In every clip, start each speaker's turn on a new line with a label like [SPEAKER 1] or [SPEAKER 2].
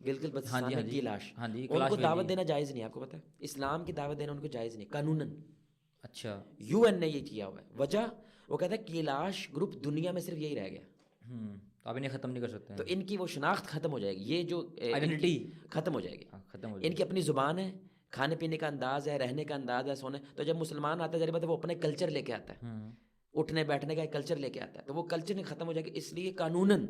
[SPEAKER 1] گلگت
[SPEAKER 2] ہاں
[SPEAKER 1] بلتستان
[SPEAKER 2] جی، ہاں
[SPEAKER 1] میں
[SPEAKER 2] جی،
[SPEAKER 1] کیلاش،
[SPEAKER 2] ہاں جی،
[SPEAKER 1] ان
[SPEAKER 2] کیلاش
[SPEAKER 1] کو دعوت
[SPEAKER 2] ویلی،
[SPEAKER 1] دینا جائز نہیں ہے. آپ کو پتہ ہے اسلام کی دعوت دینا ان کو جائز نہیں قانوناً.
[SPEAKER 2] اچھا،
[SPEAKER 1] UN نے یہ کیا ہوا ہے. وجہ وہ کہتا ہے کیلاش گروپ دنیا میں صرف یہی رہ گیا.
[SPEAKER 2] تو آپ انہیں ختم نہیں کر سکتے
[SPEAKER 1] تو
[SPEAKER 2] ہیں،
[SPEAKER 1] ان کی وہ شناخت ختم ہو جائے گی. یہ جو ان کی
[SPEAKER 2] آئیڈینٹی
[SPEAKER 1] ختم ہو جائے گی.
[SPEAKER 2] ختم ہو
[SPEAKER 1] ان
[SPEAKER 2] جائے
[SPEAKER 1] کی اپنی زبان ہے, کھانے پینے کا انداز ہے, رہنے کا انداز ہے, سونے. تو جب مسلمان آتا ہے ظاہر بات ہے وہ اپنے کلچر لے کے آتا ہے, اٹھنے بیٹھنے کا ایک کلچر لے کے آتا ہے, تو وہ کلچر نہیں ختم ہو جائے گا. اس لیے قانوناً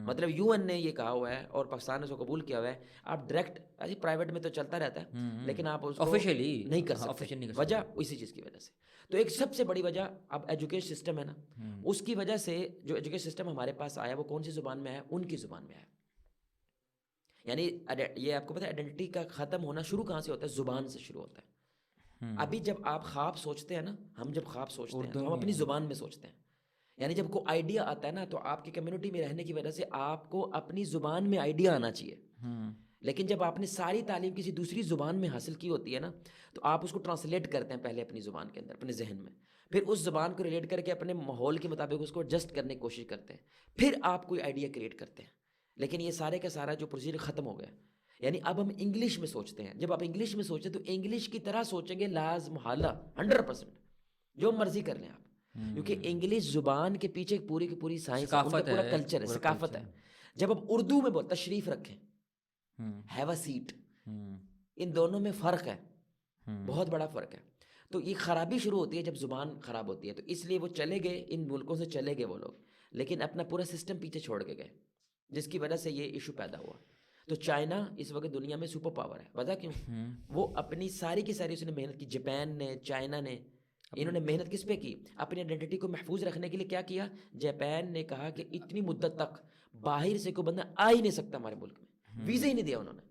[SPEAKER 1] مطلب UN نے یہ کہا ہوا ہے اور پاکستان نے اس کو قبول کیا ہوا ہے, آپ ڈائریکٹ پرائیویٹ میں تو چلتا رہتا ہے لیکن آپ اس کو
[SPEAKER 2] آفیشیلی
[SPEAKER 1] نہیں کر سکتے.
[SPEAKER 2] آفیشیل نہیں کر
[SPEAKER 1] وجہ
[SPEAKER 2] سکتے.
[SPEAKER 1] اسی چیز کی وجہ سے. تو ایک سب سے بڑی وجہ اب ایجوکیشن سسٹم ہے نا, اس کی وجہ سے جو ایجوکیشن سسٹم ہمارے پاس آیا وہ کون سی زبان میں آیا, ان کی زبان میں آیا. یعنی یہ آپ کو پتہ ہے آئیڈینٹی کا ختم ہونا شروع کہاں سے ہوتا ہے, زبان سے شروع ہوتا ہے. ابھی جب آپ خواب سوچتے ہیں نا, ہم جب خواب سوچتے ہیں تو ہم اپنی زبان میں سوچتے ہیں. یعنی جب کوئی آئیڈیا آتا ہے نا تو آپ کی کمیونٹی میں رہنے کی وجہ سے آپ کو اپنی زبان میں آئیڈیا آنا چاہیے. لیکن جب آپ نے ساری تعلیم کسی دوسری زبان میں حاصل کی ہوتی ہے نا تو آپ اس کو ٹرانسلیٹ کرتے ہیں پہلے اپنی زبان کے اندر, اپنے ذہن میں, پھر اس زبان کو ریلیٹ کر کے اپنے ماحول کے مطابق اس کو ایڈجسٹ کرنے کی کوشش کرتے ہیں, پھر آپ کوئی آئیڈیا کریٹ کرتے ہیں. لیکن یہ سارے کا سارا جو پروسیجر ختم ہو گیا. یعنی اب ہم انگلش میں سوچتے ہیں. جب آپ انگلش میں سوچیں تو انگلش کی طرح سوچیں گے لازم حالہ 100%, جو مرضی کر لیں آپ, کیونکہ انگلش زبان کے پیچھے پوری کی پوری سائنس ہے, ان کا پورا کلچر ہے, ثقافت ہے. جب آپ اردو میں بول تشریف رکھیں, ہیو اے سیٹ, ان دونوں میں فرق ہے, بہت بڑا فرق ہے. تو یہ خرابی شروع ہوتی ہے جب زبان خراب ہوتی ہے. تو اس لیے وہ چلے گئے, ان ملکوں سے چلے گئے وہ لوگ, لیکن اپنا پورا سسٹم پیچھے چھوڑ کے گئے, جس کی وجہ سے یہ ایشو پیدا ہوا. تو چائنا اس وقت دنیا میں سپر پاور ہے. پتہ کیوں؟ وہ اپنی ساری کی ساری اس نے محنت کی. جاپان نے, چائنا نے, انہوں نے محنت کس پہ کی؟ اپنی آئیڈینٹی کو محفوظ رکھنے کے لیے کیا کیا؟ جاپان نے کہا کہ اتنی مدت تک باہر سے کوئی بندہ آ ہی نہیں سکتا ہمارے ملک میں, ویزا ہی نہیں دیا انہوں نے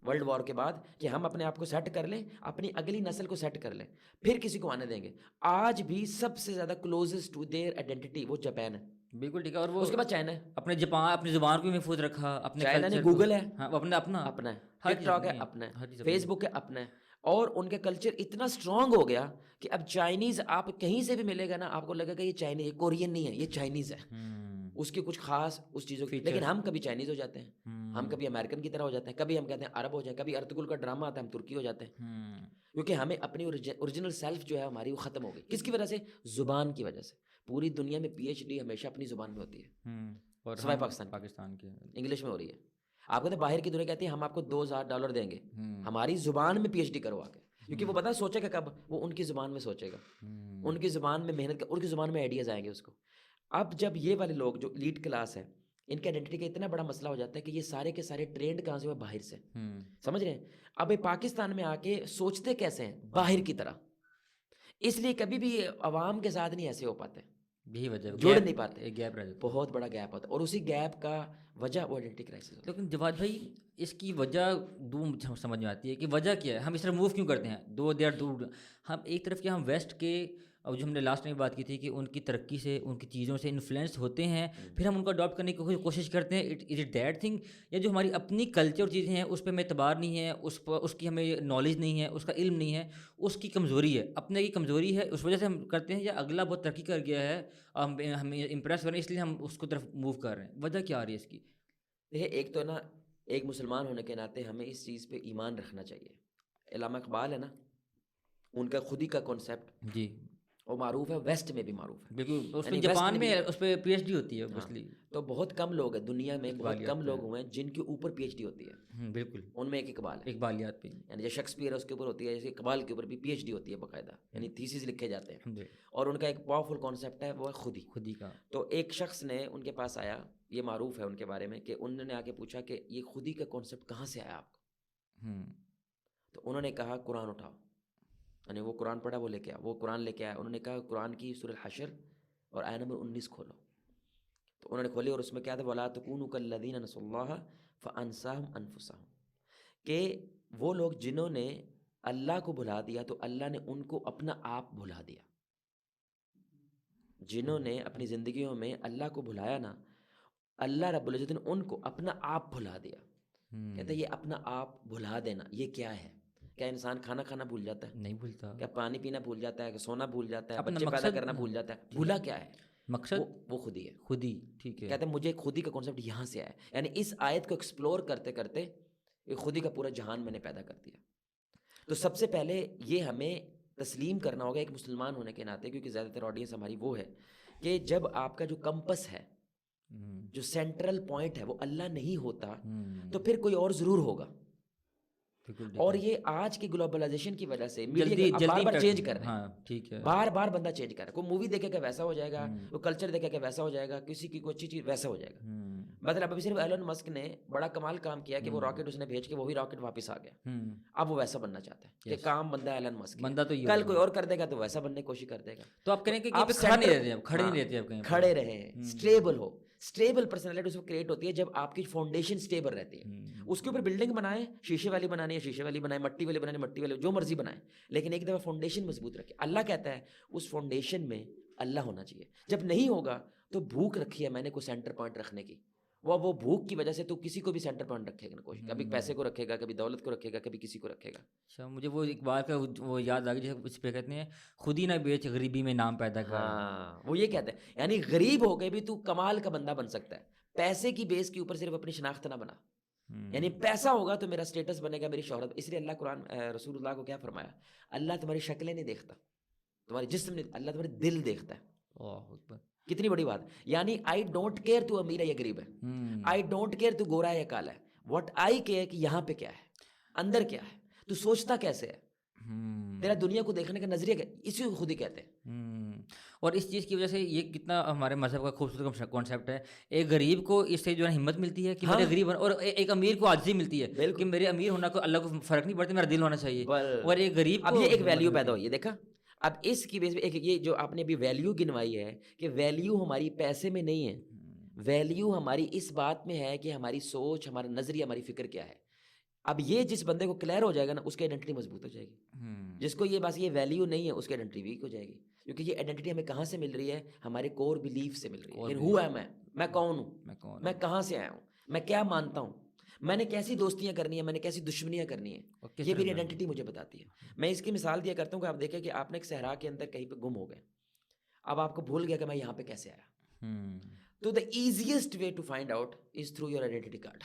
[SPEAKER 1] ورلڈ وار کے بعد, کہ ہم اپنے آپ کو سیٹ کر لیں, اپنی اگلی نسل کو سیٹ کر لیں, پھر کسی کو آنے دیں گے. آج بھی سب سے زیادہ کلوزسٹ ٹو دیئر آئیڈینٹی وہ جاپان ہے.
[SPEAKER 2] بالکل ٹھیک ہے. اور وہ
[SPEAKER 1] اس کے بعد چائنا ہے.
[SPEAKER 2] اپنے جاپان اپنی زبان کو بھی محفوظ رکھا, اپنے
[SPEAKER 1] چائنا نے
[SPEAKER 2] کلچر
[SPEAKER 1] گوگل ہے,
[SPEAKER 2] ہاں اپنا
[SPEAKER 1] اپنا ہے,
[SPEAKER 2] ہر
[SPEAKER 1] ٹک
[SPEAKER 2] چیز
[SPEAKER 1] ٹاک ہے,
[SPEAKER 2] اپنی
[SPEAKER 1] اپنا
[SPEAKER 2] ہر
[SPEAKER 1] ہے,
[SPEAKER 2] چیز
[SPEAKER 1] فیس بک ہے, اپنا ہے. اور ان کا کلچر اتنا اسٹرانگ ہو گیا کہ اب چائنیز آپ کہیں سے بھی ملے گا نا, آپ کو لگے گا یہ چائنیز, یہ کورین نہیں ہے, یہ چائنیز ہے. اس کی کچھ خاص اس چیزوں کی. لیکن ہم کبھی چائنیز ہو جاتے ہیں, ہم کبھی امریکن کی طرح ہو جاتے ہیں, کبھی ہم کہتے ہیں عرب ہو جائیں, کبھی ارطغرل کا ڈرامہ آتا ہے ہم ترکی ہو جاتے ہیں, کیونکہ ہمیں اپنی اوریجنل سیلف جو ہے ہماری وہ ختم ہو گئی. کس کی وجہ سے؟ زبان کی وجہ سے. پوری دنیا میں PhD ہمیشہ اپنی زبان میں ہوتی ہے,
[SPEAKER 2] اور
[SPEAKER 1] سوائے
[SPEAKER 2] پاکستان کے
[SPEAKER 1] انگلش میں ہو رہی ہے. آپ کہتے ہیں باہر کی دنیا کہتی ہے ہم آپ کو $2000 دیں گے, ہماری زبان میں PhD کروا کے, کیونکہ وہ پتا سوچے گا کب, وہ ان کی زبان میں سوچے گا, ان کی زبان میں محنت کر, ان کی زبان میں آئیڈیاز آئیں گے اس کو. اب جب یہ والے لوگ جو لیڈ کلاس ہے, ان کے آئیڈینٹی کا اتنا بڑا مسئلہ ہو جاتا ہے کہ یہ سارے کے سارے ٹرینڈ کہاں سے ہوئے؟ باہر سے. سمجھ رہے ہیں؟ اب پاکستان میں آ کے سوچتے کیسے ہیں؟ باہر کی طرح. اس لیے کبھی بھی عوام کے ساتھ نہیں ایسے ہو پاتے,
[SPEAKER 2] یہی وجہ
[SPEAKER 1] جڑ نہیں پاتے,
[SPEAKER 2] ایک گیپ رہ جاتا ہے,
[SPEAKER 1] بہت بڑا گیپ ہوتا ہے. اور اسی گیپ کا وجہ وہ آئیڈینٹی کرائسس ہوتا ہے.
[SPEAKER 2] لیکن جواد بھائی اس کی وجہ سمجھ میں آتی ہے کہ وجہ کیا ہے, ہم اس طرح موو کیوں کرتے ہیں دور. ہم ایک طرف کیا, ہم ویسٹ کے, اور جو ہم نے لاسٹ میں بات کی تھی کہ ان کی ترقی سے, ان کی چیزوں سے انفلوئنس ہوتے ہیں, پھر ہم ان کو اڈاپٹ کرنے کی کوشش کرتے ہیں. از اٹ دیٹ تھنگ, یا جو ہماری اپنی کلچر چیزیں ہیں اس پہ ہمیں اعتبار نہیں ہے, اس کی ہمیں نالج نہیں ہے, اس کا علم نہیں ہے, اس کی کمزوری ہے, اپنے کی کمزوری ہے, اس وجہ سے ہم کرتے ہیں, یا اگلا بہت ترقی کر گیا ہے, ہمیں امپریس کر رہے ہیں اس لیے ہم اس کو طرف موو کر رہے ہیں. وجہ کیا آ رہی ہے اس کی؟
[SPEAKER 1] دیکھیے ایک تو نا, ایک مسلمان ہونے کے ناطے ہمیں اس چیز پہ ایمان رکھنا چاہیے. علامہ اقبال ہے نا, ان کا خودی کا کانسیپٹ
[SPEAKER 2] جی,
[SPEAKER 1] وہ معروف ہے, ویسٹ میں بھی معروف ہے.
[SPEAKER 2] بالکل. اس
[SPEAKER 1] یعنی
[SPEAKER 2] میں
[SPEAKER 1] ویسٹ
[SPEAKER 2] جاپان میں
[SPEAKER 1] بھی-
[SPEAKER 2] اس پہ PhD ہوتی ہے مسلی.
[SPEAKER 1] تو بہت کم لوگ ہیں دنیا میں, بہت
[SPEAKER 2] اقبالیات
[SPEAKER 1] کم
[SPEAKER 2] پہ.
[SPEAKER 1] لوگ ہوئے ہیں جن کے اوپر PhD ہوتی ہے.
[SPEAKER 2] بالکل,
[SPEAKER 1] ان میں ایک اقبال ہے.
[SPEAKER 2] اقبالیات پہ.
[SPEAKER 1] یعنی جو شیکسپیئر ہے اس کے اوپر ہوتی ہے, جیسے اقبال کے اوپر بھی PhD ہوتی ہے باقاعدہ, یعنی تھیسز لکھے جاتے ہیں. اور ان کا ایک پاورفل کانسیپٹ ہے, وہ ہے خودی
[SPEAKER 2] کا.
[SPEAKER 1] تو ایک شخص نے ان کے پاس آیا, یہ معروف ہے ان کے بارے میں کہ انہوں نے آ کے پوچھا کہ یہ خودی کا کانسیپٹ کہاں سے آیا آپ کو؟ تو انہوں نے کہا قرآن اٹھاؤ. یعنی وہ قرآن پڑھا, وہ لے کے آیا, وہ قرآن لے کے آیا. انہوں نے کہا قرآن کی سورۃ الحشر اور آیت نمبر 19 کھولو. تو انہوں نے کھولی اور اس میں کیا تھا, وَلَا تَكُونُوا كَالَّذِينَ نَسُوا اللَّهَ فَأَنسَاهُمْ أَنفُسَهُمْ, کہ وہ لوگ جنہوں نے اللہ کو بھلا دیا تو اللہ نے ان کو اپنا آپ بھلا دیا. جنہوں نے اپنی زندگیوں میں اللہ کو بھلایا نا, اللہ رب العزت نے ان کو اپنا آپ بھلا دیا. کہتے ہیں یہ اپنا آپ بھلا دینا یہ کیا ہے؟ کیا انسان کھانا کھانا بھول جاتا ہے؟
[SPEAKER 2] نہیں بھولتا.
[SPEAKER 1] کیا پانی پینا بھول جاتا ہے؟ کہ سونا بھول جاتا ہے؟
[SPEAKER 2] اپنا
[SPEAKER 1] بچے پیدا
[SPEAKER 2] مقصد
[SPEAKER 1] کرنا بھول جاتا ہے؟ بھولا کیا ہے؟
[SPEAKER 2] مقصد
[SPEAKER 1] وہ خودی ہے.
[SPEAKER 2] خودی. ٹھیک ہے.
[SPEAKER 1] کہتے ہیں مجھے خودی کا کانسیپٹ یہاں سے آیا. یعنی اس آیت کو ایکسپلور کرتے کرتے ایک خودی کا پورا جہان میں نے پیدا کر دیا. تو سب سے پہلے یہ ہمیں تسلیم کرنا ہوگا ایک مسلمان ہونے کے ناطے, کیونکہ زیادہ تر آڈینس ہماری وہ ہے کہ جب آپ کا جو کمپس ہے, جو سینٹرل پوائنٹ ہے وہ اللہ نہیں ہوتا تو پھر کوئی اور ضرور ہوگا. اور یہ آج کی گلوبلائزیشن کی وجہ سے میڈیا بار بار چینج کر رہے ہیں, بار بار بندہ چینج کر رہا ہے. کوئی مووی دیکھے کہ ویسا ہو جائے گا, کوئی کلچر دیکھے کہ ویسا ہو جائے گا, کسی کی کوئی اچھی چیز ویسا ہو جائے گا. مطلب ابھی صرف ایلن مسک نے بڑا کمال کام کیا کہ وہ راکٹ اس نے بھیج کے وہی راکٹ واپس آ گیا. اب وہ ویسا بننا چاہتا ہے کہ کام بندہ ایلن مسک, کل کوئی اور کر دے گا تو ویسا بننے کی کوشش کر دے گا.
[SPEAKER 2] تو آپ کہیں کہ آپ
[SPEAKER 1] کھڑے رہیں, اسٹیبل ہو. اسٹیبل پرسنالٹی اس کو کریٹ ہوتی ہے جب آپ کی فاؤنڈیشن اسٹیبل رہتی ہے. اس کے اوپر بلڈنگ بنائیں, شیشے والی بنانی ہے شیشے والی بنائیں, مٹی والی بنانی مٹی والی, جو مرضی بنائیں, لیکن ایک دفعہ فاؤنڈیشن مضبوط رکھے. اللہ کہتا ہے اس فاؤنڈیشن میں اللہ ہونا چاہیے. جب نہیں ہوگا تو بھوک رکھی ہے میں نے کوئی سینٹر پوائنٹ رکھنے کی, وہ بھوک کی وجہ سے تو کسی کو بھی سینٹر پوائنٹ رکھے گا کوشش, کبھی پیسے کو رکھے گا, کبھی دولت کو رکھے گا, کبھی کسی کو رکھے گا.
[SPEAKER 2] اچھا, مجھے وہ ایک بات کا وہ یاد آ گئی جیسے اس پہ کہتے ہیں خود ہی نہ بیچ غریبی میں نام پیدا کر.
[SPEAKER 1] ہاں, وہ یہ کہتے ہیں یعنی غریب ہو کے بھی تو کمال کا بندہ بن سکتا ہے, پیسے کی بیس کے اوپر صرف اپنی شناخت نہ بنا. یعنی پیسہ ہوگا تو میرا اسٹیٹس بنے گا, میری شہرت. اس لیے اللہ قرآن رسول اللہ کو کیا فرمایا, اللہ تمہاری شکلیں نہیں دیکھتا, تمہاری جسم نہیں, اللہ تمہارے دل دیکھتا ہے. کتنی بڑی بات. یعنی آئی ڈونٹ کیئر تو امیر ہے یا غریب ہے, آئی ڈونٹ کیئر تو گورا ہے یا کالا ہے, واٹ آئی کیئر کہ یہاں پہ کیا ہے, اندر کیا ہے, تو سوچتا کیسے ہے, تیرا دنیا کو دیکھنے کا نظریہ کیا, اسی کو خود ہی کہتے ہیں.
[SPEAKER 2] اور اس چیز کی وجہ سے یہ کتنا ہمارے مذہب کا خوبصورت کانسیپٹ ہے. ایک غریب کو اس سے جو ہے ہمت ملتی ہے کہ میرے غریب, اور ایک امیر کو عاجزی ملتی ہے کہ میرے امیر ہونا کو اللہ کو فرق نہیں پڑتا, میرا دل ہونا چاہیے. اور ایک غریب
[SPEAKER 1] اب یہ ایک ویلیو پیدا ہوئی ہے, دیکھا. اب اس کی بیس پہ ایک یہ جو آپ نے ابھی ویلیو گنوائی ہے کہ ویلیو ہماری پیسے میں نہیں ہے, ویلیو ہماری اس بات میں ہے کہ ہماری سوچ, ہمارا نظریہ, ہماری فکر کیا ہے. اب یہ جس بندے کو کلیئر ہو جائے گا نا, اس کی آئیڈینٹی مضبوط ہو جائے گی. جس کو یہ بس یہ ویلیو نہیں ہے, اس کی آئیڈینٹی ویک ہو جائے گی, کیونکہ یہ آئیڈینٹی ہمیں کہاں سے مل رہی ہے, ہمارے کور بلیف سے مل رہی ہے. ہو ہے میں کون ہوں, میں کہاں سے آیا ہوں, میں کیا مانتا ہوں, میں نے کیسی دوستیاں کرنی ہیں, میں نے کیسی دشمنیاں کرنی ہیں, یہ میری آئیڈینٹی مجھے بتاتی ہے. میں اس کی مثال دیا کرتا ہوں کہ آپ دیکھیں کہ آپ نے ایک صحرا کے اندر کہیں پہ گم ہو گئے, اب آپ کو بھول گیا کہ میں یہاں پہ کیسے آیا. تو the easiest way to find out is through your identity card.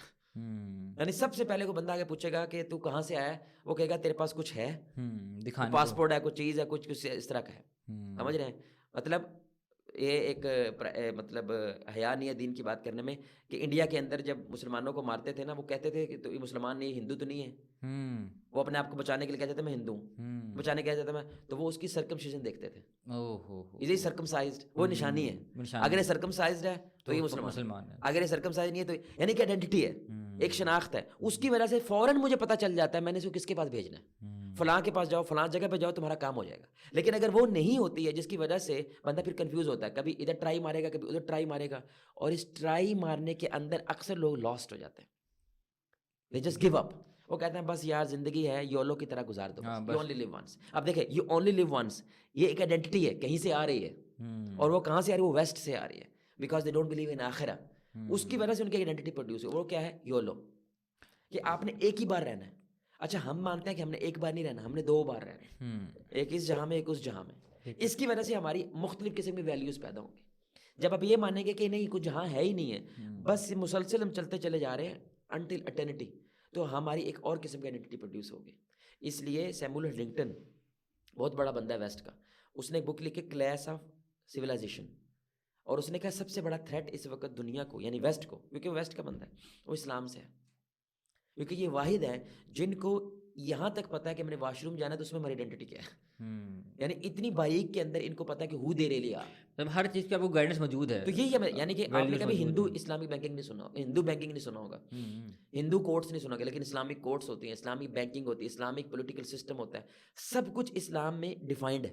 [SPEAKER 1] یعنی سب سے پہلے کوئی بندہ آگے پوچھے گا کہ تو کہاں سے آیا ہے, وہ کہے گا تیرے پاس کچھ ہے, پاسپورٹ ہے, کوئی چیز ہے, کچھ اس طرح کا ہے. سمجھ رہے ہیں, مطلب یہ ایک مطلب حیا نہیں ہے دین کی بات کرنے میں, کہ انڈیا کے اندر جب مسلمانوں کو مارتے تھے نا, وہ کہتے تھے کہ تو یہ مسلمان نہیں, ہندو تو نہیں ہے. وہ اپنے آپ کو بچانے کے لیے کہتے تھے میں ہندو ہوں, بچانے کے کہتے تھے میں, تو وہ اس کی سرکمسیژن دیکھتے تھے. از ہی سرکمسائزڈ, وہ نشانی ہے. اگر یہ سرکمسائزڈ ہے تو یہ مسلمان ہے, اگر یہ سرکمسائز نہیں ہے تو یعنی کہ آئیڈینٹی ہے, ایک شناخت ہے. اس کی وجہ سے فوراً مجھے پتہ چل جاتا ہے میں نے اس کو کس کے پاس بھیجنا ہے, فلاں کے پاس جاؤ, فلاں جگہ پہ جاؤ, تمہارا کام ہو جائے گا. لیکن اگر وہ نہیں ہوتی ہے, جس کی وجہ سے بندہ پھر کنفیوز ہوتا ہے, کبھی ادھر ٹرائی مارے گا, کبھی ادھر ٹرائی مارے گا, اور اس ٹرائی مارنے کے اندر اکثر لوگ لاسٹ ہو جاتے ہیں. they just give up. وہ کہتے ہیں بس یار زندگی ہے, یولو کی طرح گزار دو, you only live once. اب دیکھیں you only live once, یہ ایک آئیڈینٹی ہے, کہیں سے آ رہی ہے, اور وہ کہاں سے آ رہی ہے, وہ ویسٹ سے آ رہی ہے, because they don't believe in آخرہ. اس کی وجہ سے ان کی آئیڈینٹی پروڈیوس ہے. وہ کیا ہے, یولو, کہ آپ نے ایک ہی بار رہنا ہے. اچھا ہم مانتے ہیں کہ ہم نے ایک بار نہیں رہنا, ہم نے 2 بار رہنا ہے, ایک اس جہاں میں, ایک اس جہاں میں. اس کی وجہ سے ہماری مختلف قسم کی ویلیوز پیدا ہوں گی. جب آپ یہ مانیں گے کہ نہیں کچھ جہاں ہے ہی نہیں ہے, بس مسلسل ہم چلتے چلے جا رہے ہیں انٹل اٹرنیٹی, تو ہماری ایک اور قسم کی آئیڈینٹی پروڈیوس ہوگی. اس لیے سیموئل ہنٹنگٹن بہت بڑا بندہ ہے ویسٹ کا, اس نے ایک بک لکھی کلیش آف سویلائزیشن, اور اس نے کہا سب سے بڑا تھریٹ اس وقت دنیا کو, یعنی ویسٹ کو, کیونکہ وہ ویسٹ کا بندہ ہے, وہ اسلام سے ہے. کیونکہ یہ واحد ہیں جن کو یہاں تک پتا ہے کہ میں نے واش روم جانا ہے تو اس میں ہماری آئیڈینٹی کیا ہے. یعنی اتنی باریک کے اندر ان کو پتا ہے کہ ہو دے رے لیا,
[SPEAKER 2] ہر چیز کی آپ کو گائیڈنس موجود ہے.
[SPEAKER 1] تو یہی ہے, یعنی کہ آپ نے کبھی ہندو اسلامک بینکنگ نہیں سنا, ہندو بینکنگ نہیں سنا ہوگا, ہندو کورٹس نہیں سنا ہوگا, لیکن اسلامک کورٹس ہوتی ہیں, اسلامک بینکنگ ہوتی ہے, اسلامک پولیٹیکل سسٹم ہوتا ہے, سب کچھ اسلام میں ڈیفائنڈ ہے,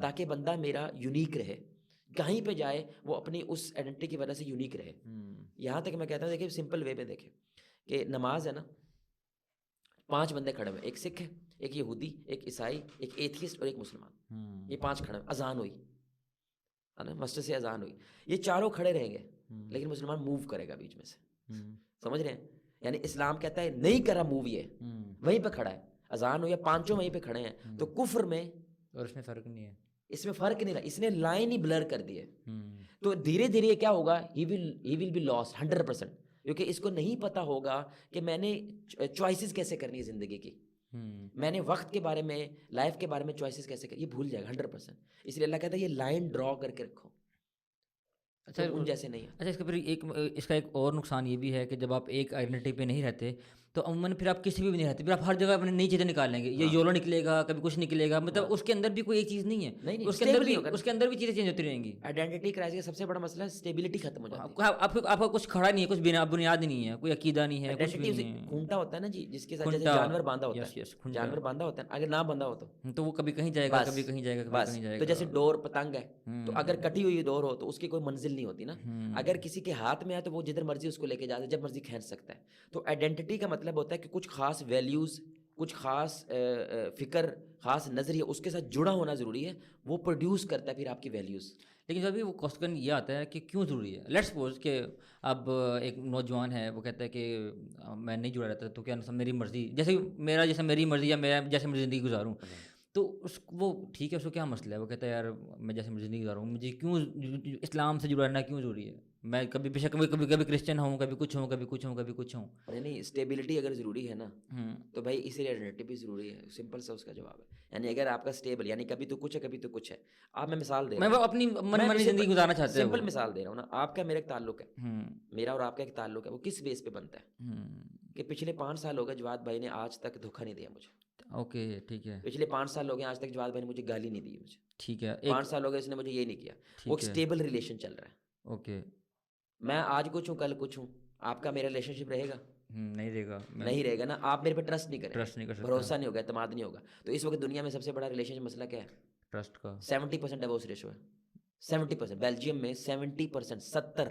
[SPEAKER 1] تاکہ بندہ میرا یونیک رہے, کہیں پہ جائے وہ اپنی اس آئیڈینٹی کی وجہ سے یونیک رہے. یہاں تک میں کہتا ہوں دیکھیں سمپل وے پہ دیکھیں کہ نماز ہے نا, 5 بندے کھڑے ہوئے, ایک سکھ ہے, ایک یہودی, ایک عیسائی, ایک ایتھیسٹ اور ایک مسلمان, یہ 5 کھڑے ہوئے. اذان ہوئی نا, مسجد سے اذان ہوئی, یہ چاروں کھڑے رہیں گے, لیکن مسلمان موو کرے گا بیچ میں سے. سمجھ رہے ہیں, یعنی اسلام کہتا ہے نہیں کرا موو, یہ وہیں پہ کھڑا ہے, اذان ہوئی, 5 وہیں پہ کھڑے ہیں, تو کفر میں
[SPEAKER 2] اور اس میں فرق نہیں ہے,
[SPEAKER 1] اس میں فرق نہیں رہا, اس نے لائن ہی بلر کر دی ہے. تو دھیرے دھیرے کیا ہوگا, ہی ول بی لاسٹ 100%. کیونکہ اس کو نہیں پتہ ہوگا کہ میں نے چوائسیز کیسے کرنی ہے زندگی کی, میں نے وقت کے بارے میں, لائف کے بارے میں چوائسیز کیسے کرنی, یہ بھول جائے گا 100%. اس لیے اللہ کہتا ہے یہ لائن ڈرا کر کے رکھو,
[SPEAKER 2] اچھا
[SPEAKER 1] ان جیسے نہیں ہے.
[SPEAKER 2] اچھا اس کا پھر اس کا ایک اور نقصان یہ بھی ہے کہ جب آپ ایک آئیڈینٹی پہ نہیں رہتے تو عموماً پھر آپ کسی بھی نہیں رہتے, پھر آپ ہر جگہ اپنی نئی چیزیں نکال لیں گے, یہ یولو نکلے گا, کبھی کچھ نکلے گا, مطلب اس کے اندر بھی کوئی ایک چیز نہیں ہے, اس کے اندر بھی چیزیں چینج ہوتی رہیں گی.
[SPEAKER 1] آئیڈینٹی کرائسس کا سب سے بڑا مسئلہ ہے اسٹیبلٹی ختم ہو جاتی ہے.
[SPEAKER 2] آپ کا کچھ کھڑا نہیں ہے, کچھ بنیاد نہیں ہے, کوئی عقیدہ نہیں ہے, کچھ بھی نہیں ہے.
[SPEAKER 1] کھونٹا ہوتا ہے نا جی, جس کے ساتھ جیسے جانور باندھا ہوتا ہے, جانور باندھا ہوتا ہے, اگر نہ باندھا ہو
[SPEAKER 2] تو وہ کبھی کہیں جائے گا, کبھی کہیں جائے گا, کبھی کہیں جائے گا.
[SPEAKER 1] تو جیسے ڈور پتنگ ہے, تو اگر کٹی ہوئی ڈور ہو تو اس کی کوئی منزل نہیں ہوتی نا. اگر کسی کے ہاتھ میں ہے تو وہ جدھر مرضی اس کو لے کے جاتا ہے, جب مرضی کھینچ سکتا ہے. تو آئیڈینٹی کا مطلب ہوتا ہے کہ کچھ خاص ویلیوز, کچھ خاص فکر, خاص نظریہ اس کے ساتھ جڑا ہونا ضروری ہے, وہ پروڈیوس کرتا ہے پھر آپ کی ویلیوز.
[SPEAKER 2] لیکن جب بھی وہ کوسچن یہ آتا ہے کہ کیوں ضروری ہے. لیٹس سپوز کہ اب ایک نوجوان ہے, وہ کہتا ہے کہ میں نہیں جڑا رہتا تو کیا میری مرضی, جیسے میری مرضی یا میں جیسے میری زندگی گزاروں, تو وہ ٹھیک ہے, اس کو کیا مسئلہ ہے, وہ کہتا ہے یار میں جیسے میری زندگی گزاروں, مجھے کیوں اسلام سے جڑا رہنا کیوں ضروری ہے, میں کبھی کبھی کرسچن ہوں, کبھی کچھ ہوں, کبھی کچھ ہوں, کبھی کچھ ہوں.
[SPEAKER 1] نہیں, اسٹیبلٹی اگر ضروری ہے نا تو بھائی اسی لیے آئیڈینٹی بھی ضروری ہے. سمپل سا اس کا جواب ہے. یعنی اگر آپ کا اسٹیبل, یعنی کبھی تو کچھ ہے, کبھی تو کچھ ہے. آپ میں مثال دے رہا ہوں,
[SPEAKER 2] میں اپنی من مانی زندگی گزارنا چاہتا ہوں.
[SPEAKER 1] سمپل مثال دے رہا ہوں نا, آپ کا میرا ایک تعلق ہے, میرا اور آپ کا ایک تعلق ہے, وہ کس بیس پہ بنتا ہے کہ پچھلے 5 سال ہو گئے جواد بھائی نے آج تک دھوکہ نہیں دیا مجھے.
[SPEAKER 2] اوکے ٹھیک ہے.
[SPEAKER 1] پچھلے 5 سال ہو گئے آج تک جواد بھائی نے مجھے گالی نہیں دی مجھے.
[SPEAKER 2] ٹھیک ہے.
[SPEAKER 1] 5 سال ہو گئے اس نے مجھے یہ نہیں کیا. وہ ایک اسٹیبل ریلیشن چل رہا ہے.
[SPEAKER 2] اوکے.
[SPEAKER 1] میں آج کچھ ہوں, کل کچھ ہوں. آپ کا میرا ریلیشن شپ رہے گا؟ نہیں رہے گا نا. آپ میرے پہ ٹرسٹ نہیں کریں, بھروسہ نہیں ہوگا, اعتماد نہیں ہوگا. تو اس وقت دنیا میں سب سے بڑا ریلیشن شپ مسئلہ کیا ہے؟
[SPEAKER 2] ٹرسٹ کا.
[SPEAKER 1] 70% ڈیورس ریشو ہے. 70%. بیلجیم میں 70%, 70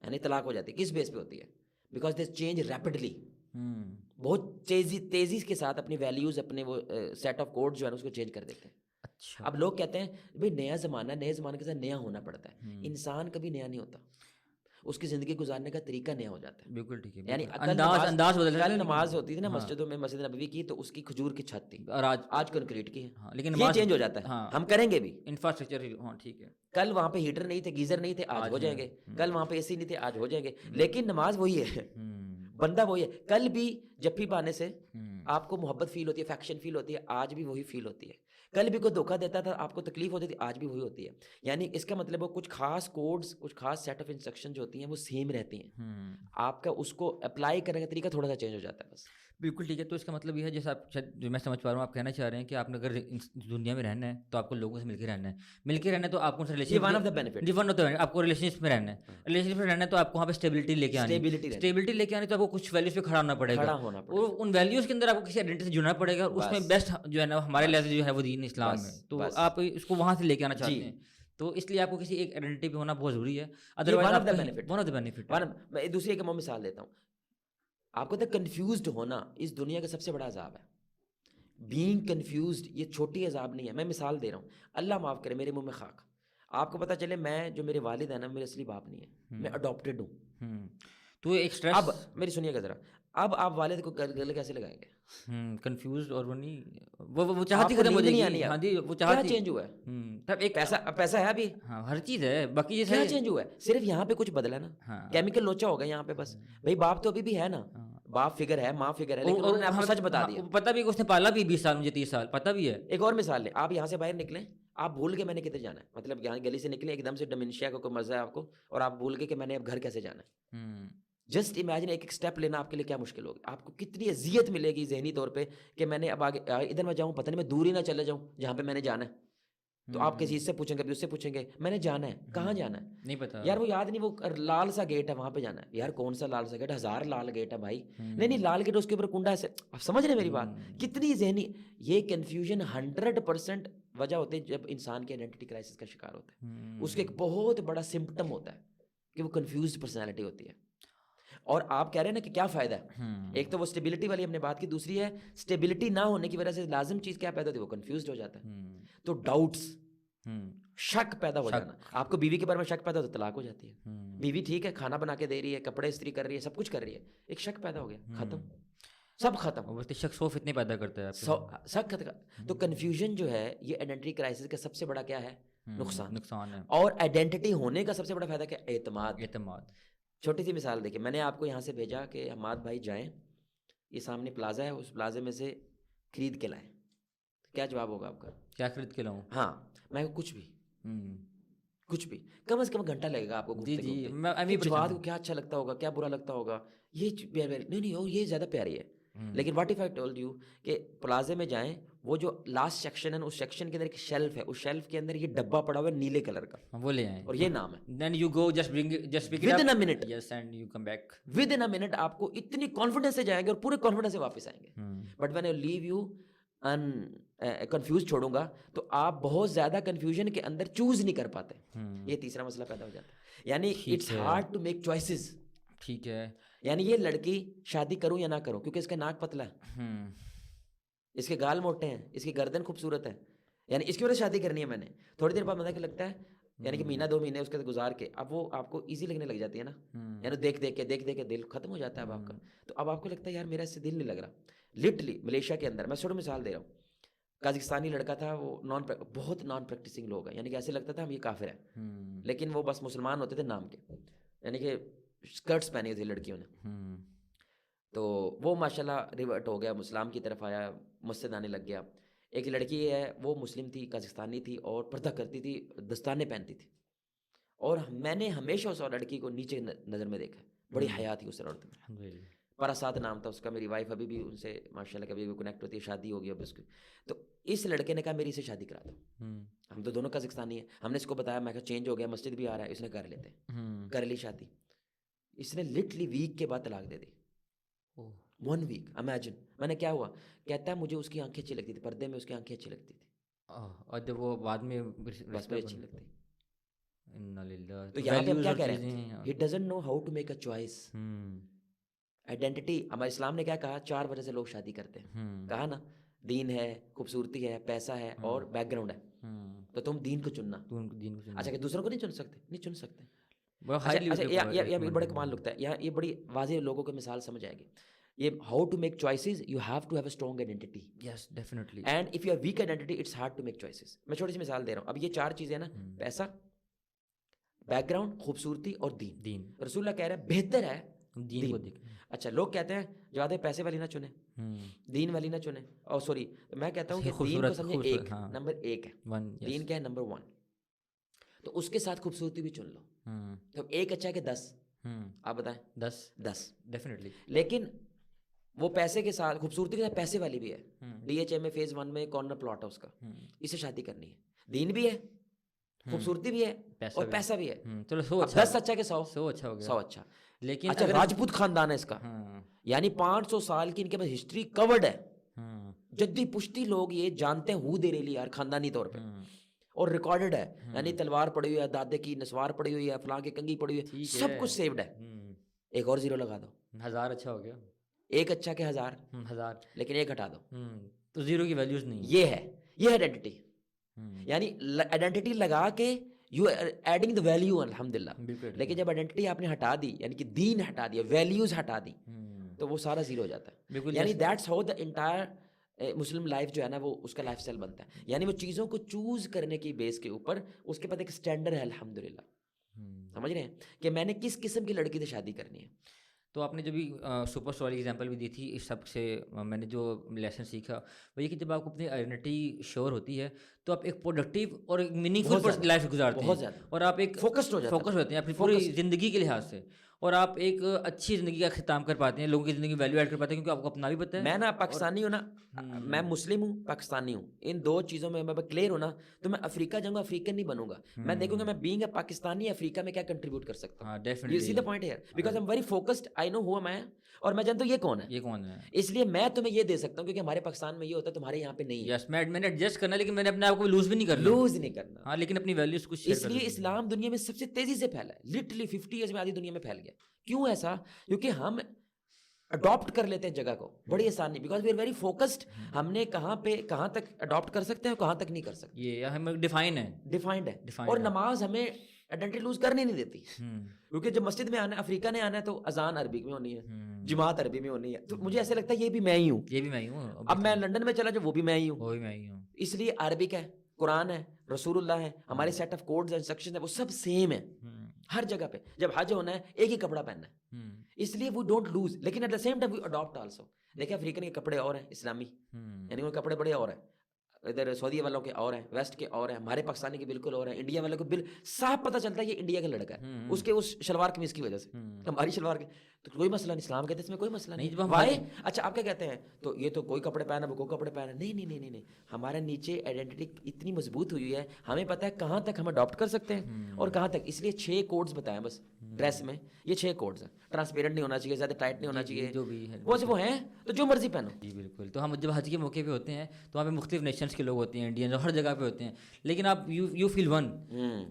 [SPEAKER 1] یعنی طلاق ہو جاتی ہے. کس بیس پہ ہوتی ہے؟ بیکاز دے چینج ریپڈلی, بہت تیزی کے ساتھ اپنی ویلیوز, اپنے وہ سیٹ آف کوڈ جو ہے اس کو چینج کر دیتے ہیں.
[SPEAKER 2] اچھا.
[SPEAKER 1] اب لوگ کہتے ہیں بھائی نیا زمانہ, نئے زمانے کے ساتھ نیا ہونا پڑتا ہے. انسان کبھی نیا نہیں ہوتا, اس کی زندگی گزارنے کا طریقہ نیا ہو جاتا ہے.
[SPEAKER 2] بالکل ٹھیک ہے.
[SPEAKER 1] یعنی
[SPEAKER 2] انداز بدل
[SPEAKER 1] کل نماز ہوتی تھی نا مسجدوں میں, مسجد نبوی کی, تو اس کی کھجور کی چھت تھی,
[SPEAKER 2] اور
[SPEAKER 1] آج کنکریٹ کی ہے.
[SPEAKER 2] لیکن
[SPEAKER 1] یہ چینج ہو جاتا ہے. ہم کریں گے بھی
[SPEAKER 2] انفراسٹرکچر. ہاں ٹھیک ہے.
[SPEAKER 1] کل وہاں پہ ہیٹر نہیں تھے, گیزر نہیں تھے, آج ہو جائیں گے. کل وہاں پہ اے سی نہیں تھے, آج ہو جائیں گے. لیکن نماز وہی ہے, بندہ وہی ہے. کل بھی جفی پانے سے آپ کو محبت فیل ہوتی ہے, افیکشن فیل ہوتی ہے, آج بھی وہی فیل ہوتی ہے. کل بھی کوئی دھوکہ دیتا تھا, آپ کو تکلیف ہوتی تھی, آج بھی وہی ہوتی ہے. یعنی اس کا مطلب ہے کچھ خاص کوڈز, کچھ خاص سیٹ آف انسٹرکشن جو ہوتی ہیں وہ سیم رہتی ہیں. آپ کا اس کو اپلائی کرنے کا طریقہ تھوڑا سا چینج ہو جاتا ہے بس.
[SPEAKER 2] بالکل ٹھیک ہے. تو اس کا مطلب یہ ہے, جیسے آپ جو میں سمجھ پا رہا ہوں, آپ کہنا چاہ رہے ہیں کہ آپ نے اگر دنیا میں رہنا ہے تو آپ کو لوگوں سے مل کے رہنا ہے. مل کے رہنا ہے تو آپ کو آپ کو ریلیشن شپ میں رہنا ہے. ریلیشن شپ میں رہنا ہے تو آپ کو وہاں پہ اسٹیبلٹی لے کے آنی ہے. اسٹیبلٹی لے کے آنی تو آپ کو کچھ ویلیوز پہ کھڑا ہونا پڑے گا, اور ان ویلیوز کے اندر آپ کو کسی آئیڈینٹی سے جڑنا پڑے گا. اس میں بیسٹ جو ہے نا ہمارے لحاظ جو ہے وہ دین اسلام ہے. تو آپ اس کو وہاں سے لے کے آنا چاہتے ہیں, تو اس لیے آپ کو کسی ایک آئیڈینٹی پہ ہونا بہت ضروری ہے. Otherwise one of the benefit.
[SPEAKER 1] میں دوسری ایک مثال دیتا ہوں. آپ کو تو کنفیوزڈ ہونا اس دنیا کا سب سے بڑا عذاب ہے. بینگ کنفیوزڈ یہ چھوٹی عذاب نہیں ہے. میں مثال دے رہا ہوں, اللہ معاف کرے میرے منہ میں خاک. آپ کو پتہ چلے میں جو میرے والد ہیں نا, میرے اصلی باپ نہیں ہے, میں اڈاپٹیڈ ہوں.
[SPEAKER 2] تو ایک اسٹریس.
[SPEAKER 1] اب میری سنیے گا ذرا, اب آپ والد کو گلے کیسے لگائیں گے؟
[SPEAKER 2] کنفیوزڈ, اور وہ چاہتی ختم ہو جائے گی. ہاں جی, وہ چاہتی.
[SPEAKER 1] کیا چینج ہوا ہے؟
[SPEAKER 2] ایک
[SPEAKER 1] پیسہ ہے ابھی,
[SPEAKER 2] ہر چیز ہے, باقی
[SPEAKER 1] کیا چینج ہوا ہے؟ صرف یہاں پہ کچھ بدلا نا, کیمیکل لوچا ہو گیا یہاں پہ بس. بھائی باپ تو ابھی بھی ہے نا, باپ فگر ہے, ماں فگر ہے, لیکن انہوں نے آپ کو سچ بتا دیا.
[SPEAKER 2] پتہ بھی اس نے پالا بھی 20 سال, مجھے 30 سال پتہ بھی ہے.
[SPEAKER 1] ایک اور مثال لیں, آپ یہاں سے باہر نکلیں, آپ بھول کے میں نے کدھر جانا ہے, مطلب یہاں گلی سے نکلیں, ایک دم سے ڈومینشیا کا کوئی مزہ ہے آپ کو, اور آپ بھول گئے کہ میں نے اب گھر کیسے جانا ہے. جسٹ امیجن ایک اسٹیپ لینا آپ کے لیے کیا مشکل ہوگی. آپ کو کتنی اذیت ملے گی ذہنی طور پہ کہ میں نے اب آگے ادھر میں جاؤں, پتہ نہیں میں دور ہی نہ چلے جاؤں جہاں پہ میں نے جانا ہے. تو آپ کسی سے پوچھیں گے, اس سے پوچھیں گے, میں نے جانا ہے, کہاں جانا ہے
[SPEAKER 2] نہیں پتا
[SPEAKER 1] یار, وہ یاد نہیں, وہ لال سا گیٹ ہے وہاں پہ جانا ہے. یار کون سا لال سا گیٹ؟ 1000 لال گیٹ ہے بھائی. نہیں لال گیٹ, اس کے اوپر کنڈا ہے. آپ سمجھ رہے ہیں میری بات؟ کتنی ذہنی یہ کنفیوژن 100% وجہ ہوتی ہے جب انسان کی آئیڈینٹی کرائسس کا شکار ہوتا ہے. اس کا ایک بہت بڑا سمپٹم ہوتا ہے کہ وہ کنفیوزڈ پرسنالٹی ہوتی ہے. اور آپ کہہ رہے ہیں نا کہ کیا فائدہ ہے, ایک تو وہ اسٹیبلٹی والی ہم نے بات کی, دوسری ہے اسٹیبلٹی نہ ہونے کی وجہ سے لازم چیز کیا پیدا ہوتی ہے, وہ کنفیوزڈ ہو جاتا ہے. تو ڈاؤٹس, شک پیدا ہو جانا. آپ کو بیوی کے بارے میں شک پیدا ہو تو طلاق ہو جاتی ہے. بیوی ٹھیک ہے, کھانا بنا کے دے رہی ہے, کپڑے استری کر رہی ہے, سب کچھ کر رہی ہے, ایک شک پیدا ہو گیا, ختم, سب ختم.
[SPEAKER 2] شک سوف اتنے پیدا کرتا ہے
[SPEAKER 1] شک ختم. تو کنفیوژن جو ہے یہ آئیڈینٹی کرائسس کا سب سے بڑا کیا ہے؟ نقصان
[SPEAKER 2] ہے.
[SPEAKER 1] اور آئیڈینٹی ہونے کا سب سے بڑا فائدہ کیا؟ اعتماد. چھوٹی سی مثال دیکھیں، میں نے آپ کو یہاں سے بھیجا کہ حماد بھائی جائیں، یہ سامنے پلازا ہے، اس پلازے میں سے خرید کے لائیں، کیا جواب ہوگا آپ کا؟
[SPEAKER 2] کیا خرید کے لاؤں؟
[SPEAKER 1] ہاں، میں کچھ بھی،
[SPEAKER 2] ہوں،
[SPEAKER 1] کچھ بھی، کم از کم گھنٹہ لگے گا آپ کو
[SPEAKER 2] جی
[SPEAKER 1] گھومتے
[SPEAKER 2] جی
[SPEAKER 1] گھومتے
[SPEAKER 2] میں
[SPEAKER 1] کہ
[SPEAKER 2] ابھی
[SPEAKER 1] جواد کو کیا اچھا لگتا ہوگا، کیا برا لگتا ہوگا، یہ نہیں اور یہ زیادہ پیاری ہے. لیکن what if I told you کہ پلازے میں جائیں، وہ جو لاسٹ سیکشن ہے اس سیکشن کے اندر ایک شیلف ہے، اس شیلف کے اندر یہ ڈبہ پڑا ہوا ہے نیلے کلر کا،
[SPEAKER 2] وہ لے آئیں،
[SPEAKER 1] اور یہ نام ہے.
[SPEAKER 2] Then you go just bring just pick it
[SPEAKER 1] with
[SPEAKER 2] up,
[SPEAKER 1] in a minute,
[SPEAKER 2] yes and you come back.
[SPEAKER 1] Within a minute آپ کو اتنی کانفیڈنس سے جائیں گے اور پورے کانفیڈنس سے واپس آئیں گے. But when I leave you confuse چھوڑوں گا تو آپ بہت زیادہ کنفیوژن کے اندر چوز نہیں کر پاتے. یہ تیسرا مسئلہ پیدا ہو جاتا ہے، یعنی it's hard to make choices.
[SPEAKER 2] ٹھیک ہے،
[SPEAKER 1] یعنی یہ لڑکی شادی کروں یا نہ کروں کیونکہ اس کا ناک پتلا ہے، اس کے گال موٹے ہیں، اس کی گردن خوبصورت ہے، یعنی اس کی وجہ سے شادی کرنی ہے میں نے. تھوڑی دیر بعد مزہ کہ لگتا ہے، یعنی کہ مہینہ 2 مہینے اس کے گزار کے اب وہ آپ کو ایزی لگنے لگ جاتی ہے نا، یعنی دیکھ دیکھ کے دل ختم ہو جاتا ہے اب آپ کا. تو اب آپ کو لگتا ہے یار میرا اس سے دل نہیں لگ رہا. لٹرلی ملیشیا کے اندر میں چھوٹی مثال دے رہا ہوں، قازقستانی لڑکا تھا، وہ بہت نان پریکٹسنگ لوگ ہیں، یعنی کہ ایسے لگتا تھا ہم یہ کافر ہیں، لیکن وہ بس مسلمان ہوتے تھے نام کے، یعنی کہ اسکرٹس پہنی ہوئی تھی لڑکیوں نے. تو وہ ماشاءاللہ ریورٹ ہو گیا، اسلام کی طرف آیا، مسجد آنے لگ گیا. ایک لڑکی ہے وہ مسلم تھی، قازقستانی تھی، اور پردہ کرتی تھی، دستانے پہنتی تھی، اور میں نے ہمیشہ اس لڑکی کو نیچے نظر میں دیکھا، بڑی حیا تھی اس عورت میں. پراساد نام تھا اس کا، میری وائف ابھی بھی ان سے ماشاءاللہ کبھی بھی کنیکٹ ہوتی ہے، شادی ہوگی اب اس کی. تو اس لڑکے نے کہا میری اسے شادی کرا دو. ہم تو دونوں قازقستانی ہیں، ہم نے اس کو بتایا، میں کہا چینج ہو گیا، مسجد بھی آ رہا ہے، اس نے کر لیتے، کر لی شادی. اس نے لٹرلی ویک کے بعد طلاق دے دی. 1 ویک، امیجن. میں نے کیا ہوا، کہتا ہے مجھے اس کی آنکھیں اچھی لگتی تھی، پردے میں اس کی آنکھیں اچھی لگتی تھی،
[SPEAKER 2] اور جب وہ بعد میں
[SPEAKER 1] بس مجھے اچھی لگتی.
[SPEAKER 2] تو
[SPEAKER 1] یہاں پہ ہم کیا کہہ رہے ہیں، he doesn't know how to make a choice. Identity, ہمارے اسلام نے کیا کہا، 4 وجہ سے لوگ شادی کرتے ہیں، کہا نا، دین ہے، خوبصورتی ہے، پیسہ ہے، اور بیک گراؤنڈ ہے. تو تم دین کو چننا. اچھا کہ دوسروں کو نہیں چن سکتے؟ نہیں چن سکتے. یہ بڑے کمال لگتا ہے یہاں، یہ بڑی واضح لوگوں کو مثال سمجھ آئے گی. یہ how to make choices, you have to have a strong identity.
[SPEAKER 2] Yes definitely.
[SPEAKER 1] And if you have weak identity it's hard to make choices. میں چھوٹی سی مثال دے رہا ہوں. اب یہ 4 چیزیں نا، پیسہ، بیک گراؤنڈ، خوبصورتی اور دین. رسول اللہ کہہ رہے ہیں بہتر ہے
[SPEAKER 2] دین کو دیکھ.
[SPEAKER 1] اچھا لوگ کہتے ہیں زیادہ پیسے والی نہ چنیں، دین والی نہ چنیں. اور سوری، میں کہتا ہوں کہ دین کو سمجھیں ایک، نمبر 1 ہے، دین کیا ہے نمبر 1. تو اس کے ساتھ خوبصورتی بھی چن لو. تو 1 اچھا ہے کہ 10؟ آپ بتائیں. 10
[SPEAKER 2] ڈیفینیٹلی.
[SPEAKER 1] لیکن وہ پیسے کے ساتھ، خوبصورتی کے ساتھ پیسے والی بھی ہے. ڈی ایچ ایم میں فیز 1 میں کارنر پلاٹ ہے اس کا، اسے شادی کرنی ہے. دین بھی ہے، خوبصورتی بھی ہے، اور پیسہ بھی ہے.
[SPEAKER 2] چلو
[SPEAKER 1] 10 اچھا کہ 100
[SPEAKER 2] اچھا ہو گیا.
[SPEAKER 1] 100 اچھا.
[SPEAKER 2] لیکن
[SPEAKER 1] اچھا راجپوت خاندان ہے اس کا، یعنی 500 سال کی ان کے پاس ہسٹری کورڈ ہے. جدی پشتی لوگ یہ جانتے ہیں ہو دے ریلی یار خاندانی طور پہ، اور ریکارڈڈ ہے. یعنی تلوار پڑی ہوئی ہے، دادے کی نسوار پڑی ہوئی ہے، فلاں کی کنگھی پڑی ہوئی ہے، سب کچھ سیوڈ ہے. ایک اور 0 لگا دو.
[SPEAKER 2] 1000 اچھا ہو گیا.
[SPEAKER 1] 1 اچھا کہ 1000، لیکن 1 ہٹا دو
[SPEAKER 2] تو 0 کی ویلیوز نہیں.
[SPEAKER 1] یہ ہے آئیڈینٹی. یعنی آئیڈینٹی لگا کے یو ایڈنگ دا ویلیو الحمدللہ. لیکن جب آئیڈینٹی آپ نے ہٹا دی، یعنی کہ دین ہٹا دیا، ویلیوز ہٹا دی، تو وہ سارا 0 ہو جاتا ہے. یعنی that's how the entire Muslim life جو ہے نا، وہ اس کا لائف اسٹائل بنتا ہے. یعنی وہ چیزوں کو چوز کرنے کی بیس کے اوپر اس کے پاس ایک اسٹینڈرڈ ہے الحمدللہ. سمجھ رہے ہیں کہ میں نے کس قسم کی لڑکی سے شادی کرنی ہے.
[SPEAKER 2] تو آپ نے جو بھی سپر اسٹار والی ایگزامپل بھی دی تھی، اس سب سے میں نے جو لیسن سیکھا وہ یہ کہ جب آپ کو اپنی آئیڈینٹی شیور ہوتی ہے تو آپ ایک پروڈکٹیو اور ایک میننگ فل لائف گزارتے ہیں، اور آپ ایک فوکسڈ ہوتے ہیں اپنی پوری زندگی کے لحاظ سے، اور آپ ایک اچھی زندگی کا اختتام کر پاتے ہیں، لوگوں کی زندگی ویلیو ایڈ کر پاتے ہیں، کیونکہ آپ کو اپنا بھی پتہ ہے.
[SPEAKER 1] میں نا پاکستانی ہوں نا، میں مسلم ہوں، پاکستانی ہوں، ان 2 چیزوں میں کلیئر ہوں نا، تو میں افریقہ جاؤں گا افریقن نہیں بنوں گا. میں دیکھوں گا میں بینگ اے پاکستانی افریقہ میں کیا کنٹریبیوٹ کر سکتا ہوں. You see the point here, because I am very focused, I know ہو میں، اور میں جانتا ہوں یہ کون ہے. اس لیے میں تمہیں یہ دے سکتا ہوں کیونکہ ہمارے پاکستان میں یہ ہوتا ہے، تمہارے یہاں پہ نہیں ہے.
[SPEAKER 2] یس، میں نے ایڈجسٹ کرنا، لیکن میں نے اپنے آپ کو لوز بھی نہیں کرنا. ہاں، لیکن اپنی ویلیوز کچھ.
[SPEAKER 1] اس لیے اسلام دنیا میں سب سے تیزی سے پھیلا ہے، لٹرلی 50 ایئرز میں آدھی دنیا میں پھیل گیا. کیوں ایسا؟ کیونکہ ہم اڈاپٹ کر لیتے ہیں جگہ کو بڑی آسانی، because we are very focused. ہم نے کہاں تک اڈاپٹ کر سکتے ہیں اور کہاں تک نہیں کر سکتے.
[SPEAKER 2] یہ ہم ڈیفائنڈ ہے.
[SPEAKER 1] اور نماز ہمیں آئیڈینٹی لوز کرنے نہیں دیتی، کیونکہ جب مسجد میں آنا ہے، افریقہ نے آنا ہے، تو اذان عربی میں ہونی ہے، جماعت عربی میں ہونی ہے. تو مجھے ایسا لگتا ہے یہ بھی میں ہی ہوں. اب میں لندن میں چلا جاؤں، وہ بھی میں ہی ہوں. اس لیے عربک ہے، قرآن ہے، رسول اللہ ہے، ہمارے set of codes and instruction ہے، وہ سب سیم ہے. ہر جگہ پہ جب حج ہونا ہے ایک ہی کپڑا پہننا ہے, اس لیے وی ڈونٹ لوز, لیکن at the same time we adapt also. دیکھیں افریقن کے کپڑے اور ہیں اسلامی, یعنی وہ کپڑے بڑے اور ہیں, ادھر سعودی والوں کے اور ہیں, ویسٹ کے اور ہیں, ہمارے پاکستانی کے بالکل اور ہیں, انڈیا والوں کو صاف پتہ چلتا ہے یہ انڈیا کا لڑکا ہے اس کے اس شلوار قمیض کی وجہ سے. ہماری شلوار کے تو کوئی مسئلہ نہیں, اسلام کہتے ہیں اس میں کوئی مسئلہ نہیں. وائے اچھا آپ کیا کہتے ہیں تو یہ تو کوئی کپڑے پہنا وہ کوئی کپڑے پہنا, نہیں نہیں نہیں نہیں, ہمارے نیچے آئیڈینٹی اتنی مضبوط ہوئی ہے, ہمیں پتہ ہے کہاں تک ہم اڈاپٹ کر سکتے ہیں اور کہاں تک. اس لیے 6 کوڈز بتائیں بس ڈریس میں, یہ 6 کوڈز ہیں. ٹرانسپیرنٹ نہیں ہونا چاہیے, زیادہ ٹائٹ نہیں ہونا چاہیے,
[SPEAKER 2] جو بھی ہے
[SPEAKER 1] وہ ہیں تو جو مرضی پہنو.
[SPEAKER 2] جی بالکل. تو ہم جب حج کے موقع پہ ہوتے ہیں تو وہاں پہ مختلف نیشنس کے لوگ ہوتے ہیں, انڈین ہر جگہ پہ ہوتے ہیں, لیکن آپ یو فیل ون,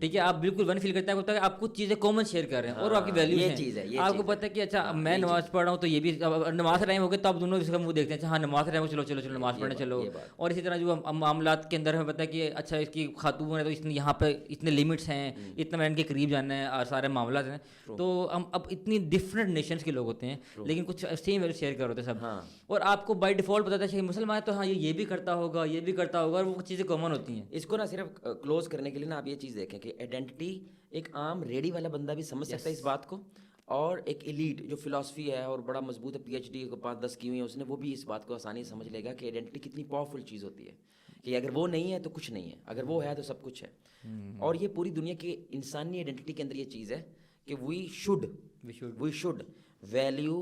[SPEAKER 2] ٹھیک ہے, آپ بالکل ون فیل کرتے ہیں, ہوتا ہے آپ کچھ چیزیں کامن شیئر کر رہے ہیں اور آپ کی ویلیوز ہیں. آپ کو پتہ ہے کہ اچھا میں نماز پڑھ رہا ہوں تو یہ بھی نماز ٹائم ہو گیا تو آپ دونوں اس کا منہ دیکھتے ہیں, اچھا ہاں نماز ٹائم ہو, چلو چلو چلو نماز پڑھنے چلو. اور اسی طرح جو معاملات کے اندر ہمیں پتہ ہے کہ اچھا اس کی خاتون ہے تو اس نے یہاں پہ اتنے لمٹس ہیں, اتنا میں ان کے قریب جانا ہے, اور سارے معاملات ہیں. تو ہم اب اتنی ڈفرینٹ نیشنس کے لوگ ہوتے ہیں لیکن کچھ سیم ویلیو شیئر کر ہوتے ہیں سب, اور آپ کو بائی ڈیفالٹ پتا تھا کہ مسلمان ہے تو ہاں یہ بھی کرتا ہوگا, یہ بھی کرتا ہوگا, اور وہ چیزیں کامن ہوتی ہیں.
[SPEAKER 1] اس کو نا صرف کلوز کرنے کے لیے نا آپ یہ چیز دیکھیں کہ آئیڈینٹی ایک عام ریڈی والا بندہ بھی سمجھ سکتا ہے اس بات کو, اور ایک ایلیٹ جو فلاسفی ہے اور بڑا مضبوط ہے, پی ایچ ڈی کو 5-10 کی ہوئی ہے اس نے, وہ بھی اس بات کو آسانی سے سمجھ لے گا کہ آئیڈینٹی کتنی پاورفل چیز ہوتی ہے, کہ اگر وہ نہیں ہے تو کچھ نہیں ہے, اگر وہ ہے تو سب کچھ ہے. اور یہ پوری دنیا کی انسانی آئیڈینٹی کے اندر یہ چیز ہے کہ وی شوڈ ویلیو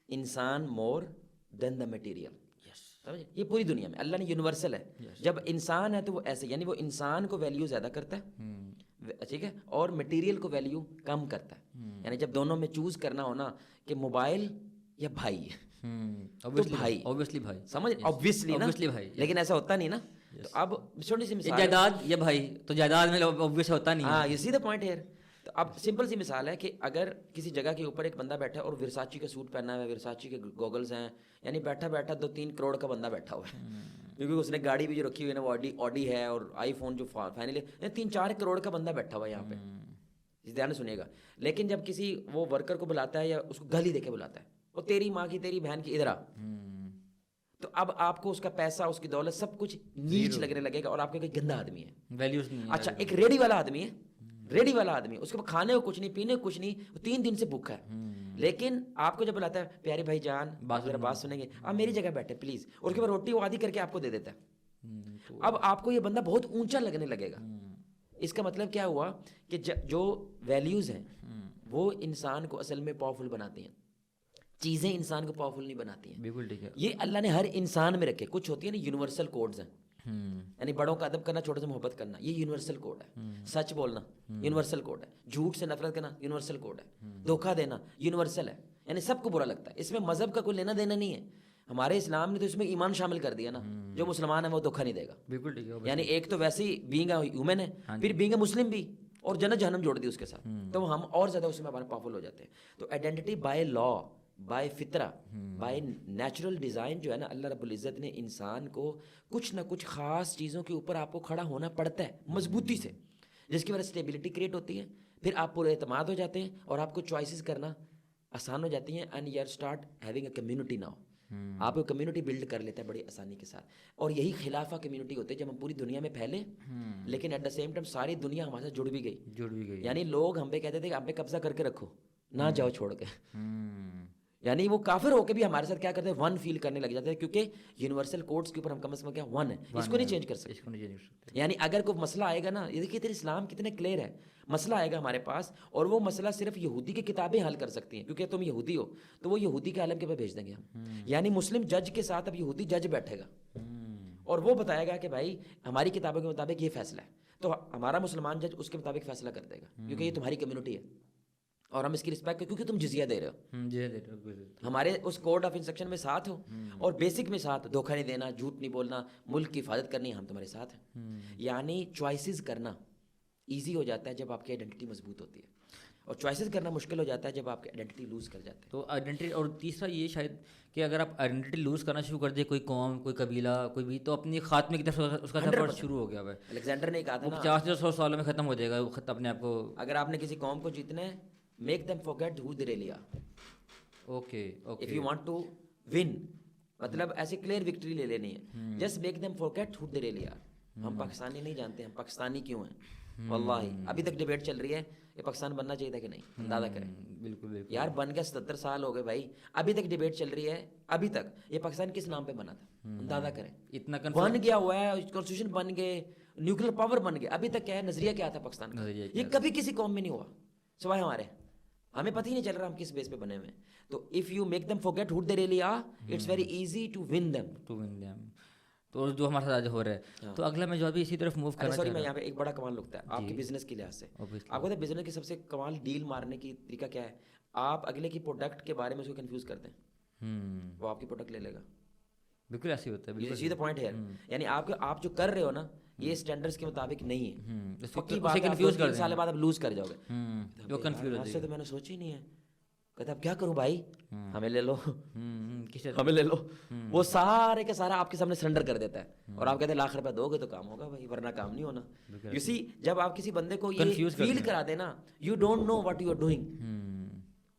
[SPEAKER 1] انسان مور دین دا مٹیریل. یہ پوری دنیا میں اللہ نے یونیورسل ہے. جب انسان ہے تو وہ ایسے, یعنی وہ انسان کو ویلیو زیادہ کرتا ہے, ٹھیک ہے, اور مٹیریل کو ویلیو کم کرتا ہے. یعنی جب دونوں میں چوز کرنا ہونا کہ موبائل یا بھائی, تو بھائی
[SPEAKER 2] obviously بھائی,
[SPEAKER 1] سمجھ obviously نا, لیکن ایسا ہوتا نہیں نا. تو اب چھوٹی سی مثال,
[SPEAKER 2] جائیداد یا بھائی, تو جائیداد میں obvious ہوتا نہیں.
[SPEAKER 1] ہاں, you see the point here. تو اب سمپل سی مثال ہے کہ اگر کسی جگہ کے اوپر ایک بندہ بیٹھا ہے اور ورساچی کا سوٹ پہنا ہوا ہے, ورساچی کے گوگلز ہیں, یعنی بیٹھا 2-3 کروڑ کا بندہ بیٹھا ہوا ہے, کیونکہ اس نے گاڑی بھی جو رکھی ہوئی ہے نا وہ آڈی ہے, اور آئی فون جو فائنلی 3-4 کروڑ کا بندہ بیٹھا ہوا ہے یہاں پہ, دھیان سنیے گا. لیکن جب کسی وہ ورکر کو بلاتا ہے یا اس کو گالی دے کے بلاتا ہے, وہ تیری ماں کی تیری بہن کی ادھر آ, تو اب آپ کو اس کا پیسہ, اس کی دولت, سب کچھ نیچ لگنے لگے گا, اور آپ کو کوئی گندا آدمی ہے,
[SPEAKER 2] ویلیوز نہیں.
[SPEAKER 1] اچھا ایک ریڈی والا آدمی ہے, ریڈی والا آدمی, اس کے کھانے کو کچھ نہیں, پینے کو کچھ نہیں, وہ 3 دن سے بھوکا ہے, لیکن آپ کو جب بلاتا ہے پیارے بھائی جان بات سنیں گے, آپ میری جگہ بیٹھے پلیز, اور اس کے بعد روٹی وہ آدھی کر کے آپ کو دے دیتا ہے. اب آپ کو یہ بندہ بہت اونچا لگنے لگے گا. اس کا مطلب کیا ہوا کہ جو ویلیوز ہیں وہ انسان کو اصل میں پاورفل بناتی ہیں, چیزیں انسان کو پاورفل نہیں بناتی ہیں.
[SPEAKER 2] بالکل ٹھیک ہے.
[SPEAKER 1] یہ اللہ نے ہر انسان میں رکھے. کچھ ہوتی ہے نا یونیورسل کوڈز ہیں, یعنی بڑوں کا ادب کرنا, چھوٹوں سے محبت کرنا, یہ یونیورسل کوڈ ہے. سچ بولنا یونیورسل کوڈ ہے, جھوٹ سے نفرت کرنا یونیورسل کوڈ ہے, دھوکہ دینا یونیورسل ہے, یعنی سب کو برا لگتا ہے. اس میں مذہب کا کوئی لینا دینا نہیں ہے. ہمارے اسلام نے تو اس میں ایمان شامل کر دیا نا, جو مسلمان ہے وہ دھوکہ نہیں دے گا.
[SPEAKER 2] بالکل ٹھیک ہے.
[SPEAKER 1] یعنی ایک تو ویسے ہی بینگ اے ہیومن ہے, پھر بینگ اے مسلم بھی, اور جنت جہنم جوڑ دی اس کے ساتھ, تو ہم اور زیادہ اس میں پاورفل ہو جاتے ہیں. تو آئیڈینٹی بائی لا, بائی فطرہ, بائی نیچرل ڈیزائن جو ہے نا, اللہ رب العزت نے انسان کو کچھ نہ کچھ خاص چیزوں کے اوپر آپ کو کھڑا ہونا پڑتا ہے مضبوطی سے, جس کی وجہ سے اسٹیبلٹی کریٹ ہوتی ہے. پھر آپ پورے اعتماد ہو جاتے ہیں اور آپ کو چوائسیز کرنا آسان ہو جاتی ہیں, and you start having a community now. آپ کو کمیونٹی بلڈ کر لیتے ہیں بڑی آسانی کے ساتھ. اور یہی خلافہ کمیونٹی ہوتے ہیں جب ہم پوری دنیا میں پھیلے, لیکن ایٹ دا سیم ٹائم ساری دنیا ہمارے ساتھ جڑ بھی گئی. یعنی لوگ ہم پہ کہتے تھے کہ ہم پہ قبضہ کر کے رکھو, نہ جاؤ چھوڑ کے. یعنی وہ کافر ہو کے بھی ہمارے ساتھ کیا کرتے ہیں, ون فیل کرنے لگ جاتے ہیں, کیونکہ یونیورسل کوڈز کے اوپر ہم کم از کم کیا ون ہے, اس کو نہیں چینج کر سکتے. یعنی اگر کوئی مسئلہ آئے گا نا, یہ دیکھیے تیرے اسلام کتنے کلیئر ہے, مسئلہ آئے گا ہمارے پاس, اور وہ مسئلہ صرف یہودی کی کتابیں حل کر سکتی ہیں, کیونکہ تم یہودی ہو تو وہ یہودی کے عالم کے پہ بھیج دیں گے ہم. یعنی مسلم جج کے ساتھ اب یہودی جج بیٹھے گا, اور وہ بتائے گا کہ بھائی ہماری کتابوں کے مطابق یہ فیصلہ ہے, تو ہمارا مسلمان جج اس کے مطابق فیصلہ کر دے گا, کیونکہ یہ تمہاری کمیونٹی ہے اور ہم اس کی رسپیکٹ, کیونکہ تم جزیہ دے رہے ہو, ہمارے اس کوڈ آف انسٹرکشن میں ساتھ ہو, اور بیسک میں ساتھ, دھوکہ نہیں دینا, جھوٹ نہیں بولنا, ملک کی حفاظت کرنی, ہم تمہارے ساتھ ہیں. یعنی چوائسیز کرنا ایزی ہو جاتا ہے جب آپ کی آئیڈینٹی مضبوط ہوتی ہے, اور چوائسیز کرنا مشکل ہو جاتا ہے جب آپ کی آئیڈینٹی لوز کر جاتے ہیں.
[SPEAKER 2] تو آئیڈینٹی, اور تیسرا یہ شاید کہ اگر آپ آئیڈینٹی لوز کرنا شروع کر دیں, کوئی قوم, کوئی قبیلہ, کوئی بھی, تو اپنی خاتمے کی طرف اس کا سفر شروع ہو گیا ہے.
[SPEAKER 1] الیگزینڈر نے کہا تھا نا
[SPEAKER 2] 50-100 سالوں میں ختم ہو جائے گا وہ خط اپنے آپ کو.
[SPEAKER 1] اگر آپ نے کسی قوم کو جیتنا ہے, make them forget who they really are.
[SPEAKER 2] Okay.
[SPEAKER 1] If you want to win, مطلب ایسے کلیئر وکٹری لے لینی ہے, just make them forget who they really are. ہم پاکستانی نہیں جانتے ہم پاکستانی کیوں ہیں, واللہ ابھی تک ڈبیٹ چل رہی ہے کہ پاکستان بننا چاہیے تھا کہ نہیں. اندازہ کریں.
[SPEAKER 2] بالکل بالکل
[SPEAKER 1] یار بن کے 77 سال ہو گئے بھائی, ابھی تک ڈبیٹ چل رہی ہے. ابھی تک یہ پاکستان کس نام پہ بنا تھا, اندازہ کریں.
[SPEAKER 2] اتنا
[SPEAKER 1] بن گیا ہوا ہے, کانسٹیٹیوشن بن گئے, نیوکلیر پاور بن گیا, ابھی تک کیا ہے نظریہ کیا تھا پاکستان کا, یہ کبھی کسی قوم میں نہیں ہوا سوائے ہمارے. ہمیں پتہ ہی نہیں چل رہا ہم کس بیس پہ بنے ہوئے ہیں. تو if you make them forget who they really are, it's very easy to win them.
[SPEAKER 2] تو جو ہمارے ساتھ آج ہو رہا ہے, تو اگلا میں جو ابھی اسی طرف موو کرنا
[SPEAKER 1] سوری میں یہاں پہ ایک بڑا کمال لگتا ہے آپ کے بزنس کے لحاظ سے. آپ کو بزنس کی سب سے کمال ڈیل مارنے کی طریقہ کیا ہے, آپ اگلے کی پروڈکٹ کے بارے میں اس کو کنفیوز کرتے ہیں, وہ آپ کی پروڈکٹ لے لے گا.
[SPEAKER 2] بالکل ایسے ہوتا ہے.
[SPEAKER 1] یو سی دی پوائنٹ ہے, یعنی آپ جو کر رہے ہو نا یہ اسٹینڈرڈس کے مطابق نہیں ہے. پکی بات ہے, 2-3 سال بعد آپ لوز کر جاؤ گے.
[SPEAKER 2] وہ کنفیوز
[SPEAKER 1] ایسے تو میں نے سوچا ہی نہیں ہے. کہتے اب کیا کروں بھائی, ہمیں لے لو, ہمیں لے لو. وہ سارے کا سارا آپ کے سامنے سرنڈر کر دیتا ہے, اور آپ کہتے ہیں لاکھ روپے دو گے تو کام ہوگا بھائی, ورنہ کام نہیں ہونا. یو سی جب آپ کسی بندے کو یہ فیل کرا دیں نا, you don't know what you are doing,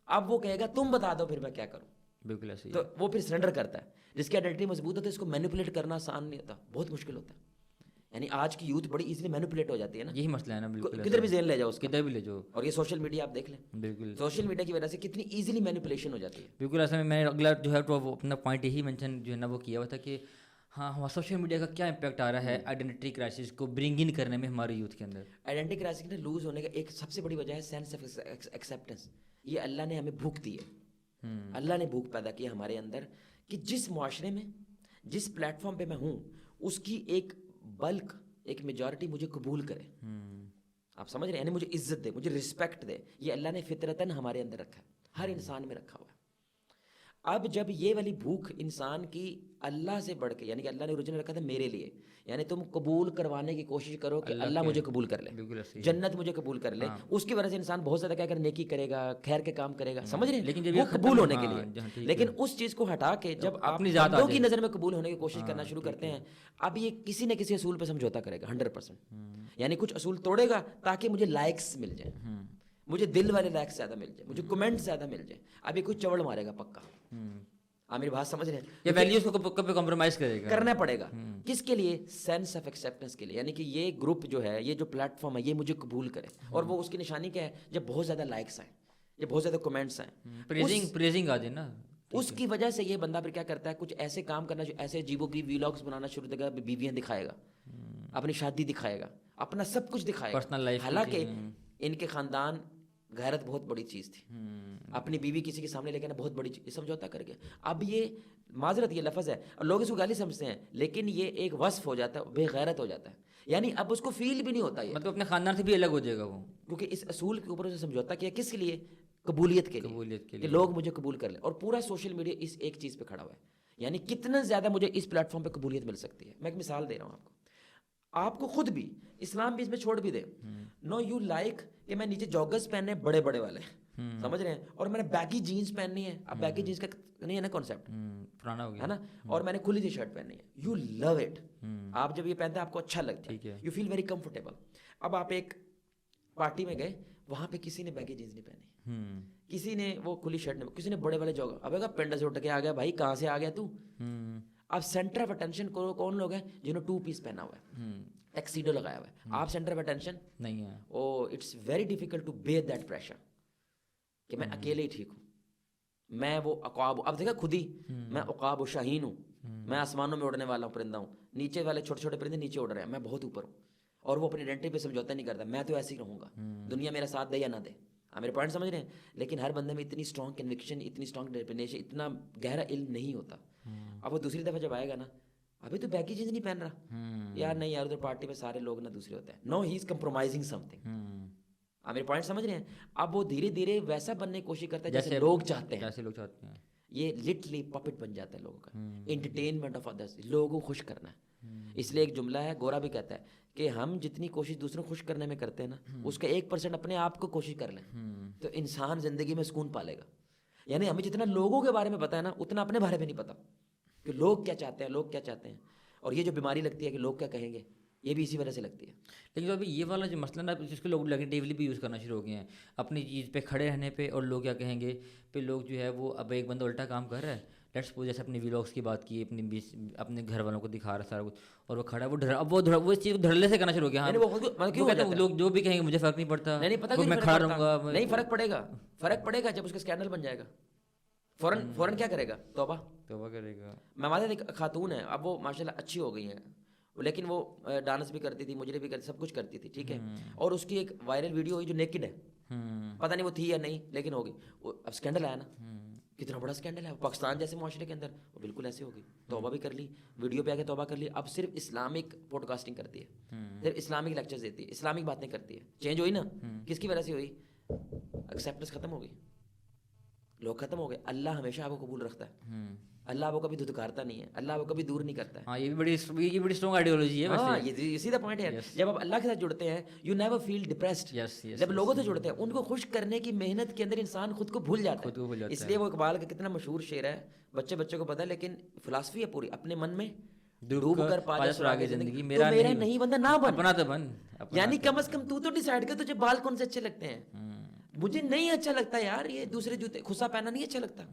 [SPEAKER 1] اب وہ کہے گا تم بتا دو پھر میں کیا کروں.
[SPEAKER 2] بالکل ایسے.
[SPEAKER 1] تو وہ پھر سرنڈر کرتا ہے. جس کی آئیڈینٹی مضبوط ہوتی ہے اس کو مینیپولیٹ کرنا آسان نہیں ہوتا, بہت مشکل ہوتا ہے. یعنی آج کی یوتھ بڑی ایزیلی مینیپولیٹ ہو جاتی ہے نا,
[SPEAKER 2] یہی مسئلہ ہے نا. بالکل
[SPEAKER 1] کدھر بھی ذہن لے جاؤ اس
[SPEAKER 2] کدھر بھی لے جاؤ,
[SPEAKER 1] اور یہ سوشل میڈیا آپ دیکھ لیں.
[SPEAKER 2] بالکل
[SPEAKER 1] سوشل میڈیا کی وجہ سے کتنی ایزیلی مینیپولیشن ہو جاتی ہے.
[SPEAKER 2] بالکل ایسا میں اگلا جو ہے تو اپنا پوائنٹ یہی مینشن جو ہے نا وہ کیا ہوا تھا کہ ہاں ہمارا سوشل میڈیا کا کیا امپیکٹ آ رہا ہے آئیڈینٹی کرائسس کو برنگ ان کرنے میں ہمارے یوتھ کے اندر.
[SPEAKER 1] آئیڈینٹی کرائسس نے لوز ہونے کا ایک سب سے بڑی وجہ ہے سینس آف ایکسیپٹنس. یہ اللہ نے ہمیں بھوک دی ہے, اللہ نے بھوک پیدا کی ہمارے اندر کہ جس معاشرے میں جس پلیٹ فارم پہ میں ہوں اس کی ایک بلک ایک میجورٹی مجھے قبول کرے. آپ سمجھ رہے ہیں, یعنی مجھے عزت دے, مجھے رسپیکٹ دے. یہ اللہ نے فطرتاً ہمارے اندر رکھا ہے, ہر انسان میں رکھا ہوا ہے. اب جب یہ والی بھوک انسان کی اللہ سے بڑھ کے, یعنی کہ اللہ نے اوریجنل رکھا تھا میرے لیے, یعنی تم قبول کروانے کی کوشش کرو کہ اللہ مجھے قبول کر لے, جنت مجھے قبول کر لے. اس کی وجہ سے انسان بہت زیادہ کیا کرے, نیکی کرے گا, خیر کے کام کرے گا, سمجھ رہے ہیں, لیکن وہ قبول ہونے کے لیے. لیکن اس چیز کو ہٹا کے جب آپ بندوں کی نظر میں قبول ہونے کی کوشش کرنا شروع کرتے ہیں, اب یہ کسی نہ کسی اصول پہ سمجھوتا کرے گا 100%. یعنی کچھ اصول توڑے گا تاکہ مجھے لائکس مل جائیں, مجھے دل والے لائکس زیادہ مل جائیں, مجھے کمنٹ زیادہ مل جائیں. اب یہ کچھ چوڑ مارے گا پکا. آپ میری بات سمجھ رہے ہیں,
[SPEAKER 2] یہ ویلیوز کو کبھی کمپرومائز
[SPEAKER 1] کرنا پڑے گا. کس کے لیے, سینس آف ایکسیپٹنس کے لیے. یعنی کہ یہ گروپ جو ہے, یہ جو پلیٹ فارم ہے, یہ مجھے قبول کرے. اور وہ اس کی نشانی کیا ہے, جب بہت زیادہ لائکس آئیں, جب بہت زیادہ کمنٹس آئیں,
[SPEAKER 2] پریزنگ آ جائے نا,
[SPEAKER 1] اس کی وجہ سے یہ بندہ پھر کیا کرتا ہے, کچھ ایسے کام کرنا, ایسے عجیب و غریب ویلاگس بنانا شروع کرے گا, بیویاں دکھائے گا, اپنی شادی دکھائے گا, اپنا سب کچھ دکھائے گا. حالانکہ ان کے خاندان غیرت بہت بڑی چیز تھی, اپنی بیوی کسی کے سامنے لے کے نا بہت بڑی چیز, سمجھوتا کر کے. اب یہ معذرت یہ لفظ ہے اور لوگ اس کو گالی سمجھتے ہیں, لیکن یہ ایک وصف ہو جاتا ہے, بے غیرت ہو جاتا ہے. یعنی اب اس کو فیل بھی نہیں ہوتا, یہ
[SPEAKER 2] مطلب اپنے خاندان سے بھی الگ ہو جائے گا وہ,
[SPEAKER 1] کیونکہ اس اصول کے اوپر اسے سمجھوتا کیا, کس کے لیے, قبولیت کے لیے, کہ لوگ مجھے قبول کر لیں. اور پورا سوشل میڈیا اس ایک چیز پہ کھڑا ہوا ہے, یعنی کتنا زیادہ مجھے اس پلیٹ فارم پہ قبولیت مل سکتی ہے. میں ایک مثال دے رہا ہوں آپ کو, آپ کو خود بھی اسلام بھی اس میں چھوڑ بھی دے. نو یو لائک کہ میں نیچے جوگرز پہننے بڑے بڑے والے, سمجھ رہے ہیں, اور میں نے بیگی جینس پہننی ہے. اب بیگی جینس کا نہیں ہے نا کانسیپٹ,
[SPEAKER 2] پرانا ہو گیا
[SPEAKER 1] ہے نا, اور میں نے کھلی سی شرٹ پہننی ہے. یو لو اٹ, آپ جب یہ پہنتے ہیں آپ کو اچھا لگتا ہے, یو فیل ویری کمفرٹیبل. اب آپ ایک پارٹی میں گئے, وہاں پہ کسی نے بیگی جینس نہیں پہنی, کسی نے وہ کھلی شرٹ نہیں, کسی نے بڑے والے جوگر. اب پنڈا سے اٹھ کے آ گیا, بھائی کہاں سے آ گیا تو. اب سینٹر آف اٹینشن کون لوگ ہیں, جنہوں 2 پیس پہنا ہوا ہے, ٹیکسیڈو لگایا ہوا ہے. آپ سینٹر آف اٹینشن
[SPEAKER 2] نہیں ہے.
[SPEAKER 1] Oh it's very difficult to bear that pressure کہ میں اکیلے ہی ٹھیک ہوں, میں وہ عقاب. اب دیکھا خود ہی, میں عقاب و شاہین ہوں, میں آسمانوں میں اڑنے والا ہوں, پرندہ ہوں. نیچے والے چھوٹے چھوٹے پرندے نیچے اڑ رہے ہیں, میں بہت اوپر ہوں. اور وہ اپنی آئیڈینٹی پہ سمجھوتا نہیں کرتا, میں تو ایسے ہی رہوں گا, دنیا میرا ساتھ دے یا نہ دے. آپ میرے پوائنٹ سمجھ رہے ہیں. لیکن ہر بندے میں اتنی اسٹرانگ کنوکشن, اتنی اسٹرانگ ڈیٹرمنیشن, اتنا گہرا علم نہیں ہوتا. اب وہ دوسری دفعہ جب آئے گا نا, ابھی تو بیگی جینس نہیں پہن رہا, یار نہیں یار, ادھر پارٹی میں سارے لوگ نا دوسرے ہوتے ہیں. نو, ہی از کمپرومائزنگ سم تھنگ. آپ میرے پوائنٹ سمجھ رہے ہیں. اب وہ دھیرے دھیرے ویسا بننے کی کوشش کرتا ہے جیسے لوگ چاہتے ہیں. یہ لٹرلی پپٹ بن جاتا ہے لوگوں کا, انٹرٹینمنٹ آف ادرس, لوگوں کو خوش کرنا ہے. اس لیے ایک جملہ ہے, گورا بھی کہتا ہے کہ ہم جتنی کوشش دوسروں کو خوش کرنے میں کرتے ہیں نا, اس کا 1% اپنے آپ کو کوشش کر لیں تو انسان زندگی میں سکون پالے گا. یعنی ہمیں جتنا لوگوں کے بارے میں پتا ہے نا, اتنا اپنے بارے میں نہیں پتا کہ لوگ کیا چاہتے ہیں, لوگ کیا چاہتے ہیں. اور یہ جو بیماری لگتی ہے کہ لوگ کیا کہیں گے, یہ بھی اسی وجہ سے لگتی ہے.
[SPEAKER 2] لیکن ابھی یہ والا جو مسئلہ نا, جس کو لوگ نیگیٹیولی بھی یوز کرنا شروع ہو گئے ہیں اپنی چیز پہ کھڑے رہنے پہ, اور لوگ کیا کہیں گے پہ. لوگ جو ہے وہ اب ایک بندہ الٹا کام کر رہا ہے لیٹس سپوز جیسے اپنی ویلاگس کی بات کی، اپنے گھر والوں کو دکھا رہا سارا کچھ، اور وہ کھڑا ہے، وہ اس چیز کو دھڑلے سے کرنا شروع ہو گیا. ہاں
[SPEAKER 1] کیوں
[SPEAKER 2] وہ کہتے ہیں لوگ جو بھی کہیں گے مجھے فرق نہیں پڑتا،
[SPEAKER 1] نہیں پتا
[SPEAKER 2] میں
[SPEAKER 1] کیوں
[SPEAKER 2] کھڑا
[SPEAKER 1] فرق
[SPEAKER 2] رہوں گا.
[SPEAKER 1] پڑتا. نہیں فرق پڑے گا جب اس کا اسکینڈل بن جائے گا. فوراً کیا کرے گا؟ توبہ
[SPEAKER 2] کرے گا.
[SPEAKER 1] میں مانتا ایک خاتون ہے، اب وہ ماشاء اللہ اچھی ہو گئی ہیں، لیکن وہ ڈانس بھی کرتی تھی، مجرے بھی کرتی، سب کچھ کرتی تھی، ٹھیک ہے. اور اس کی ایک وائرل ویڈیو ہوئی جو نیکڈ ہے، پتہ نہیں وہ تھی یا نہیں لیکن ہوگی. اب اسکینڈل آیا نا، کتنا بڑا اسکینڈل ہے. پاکستان جیسے معاشرے کے اندر وہ بالکل ایسے ہوگی. توبہ بھی کر لی، ویڈیو پہ آ کے توبہ کر لی. اب صرف اسلامک پوڈ کاسٹنگ کرتی ہے، صرف اسلامک لیکچرز دیتی ہے، اسلامک باتیں کرتی ہے. چینج ہوئی نا، کس کی وجہ سے ہوئی؟ ایکسیپٹنس ختم ہو گئی، لوگ ختم ہو گئے. اللہ ہمیشہ آپ کو قبول رکھتا ہے، اللہ آپ کو کبھی دھتکارتا نہیں ہے، اللہ آپ کو کبھی دور نہیں کرتا ہے.
[SPEAKER 2] ہاں یہ بڑی اسٹرانگ آئیڈیالوجی ہے.
[SPEAKER 1] ہاں یہ سیدھا پوائنٹ ہے. جب آپ اللہ کے ساتھ جڑتے ہیں یو نیور فیل ڈپریسڈ. جب لوگوں سے جڑتے ہیں ان کو خوش کرنے کی محنت کے اندر انسان خود کو بھول جاتا ہے. اس لیے وہ اقبال کا کتنا مشہور شعر ہے، بچے کو پتا ہے لیکن فلسفی ہے پوری، اپنے من میں ڈوب کر پا جا سراغ زندگی، میرا نہیں بندہ نہ بن،
[SPEAKER 2] اپنا تو بن.
[SPEAKER 1] یعنی کم از کم تو ڈیسائیڈ کر تجھے بال کون سے اچھے لگتے ہیں. مجھے نہیں اچھا لگتا یار یہ دوسرے جوتے خسا پہنا نہیں اچھا لگتا،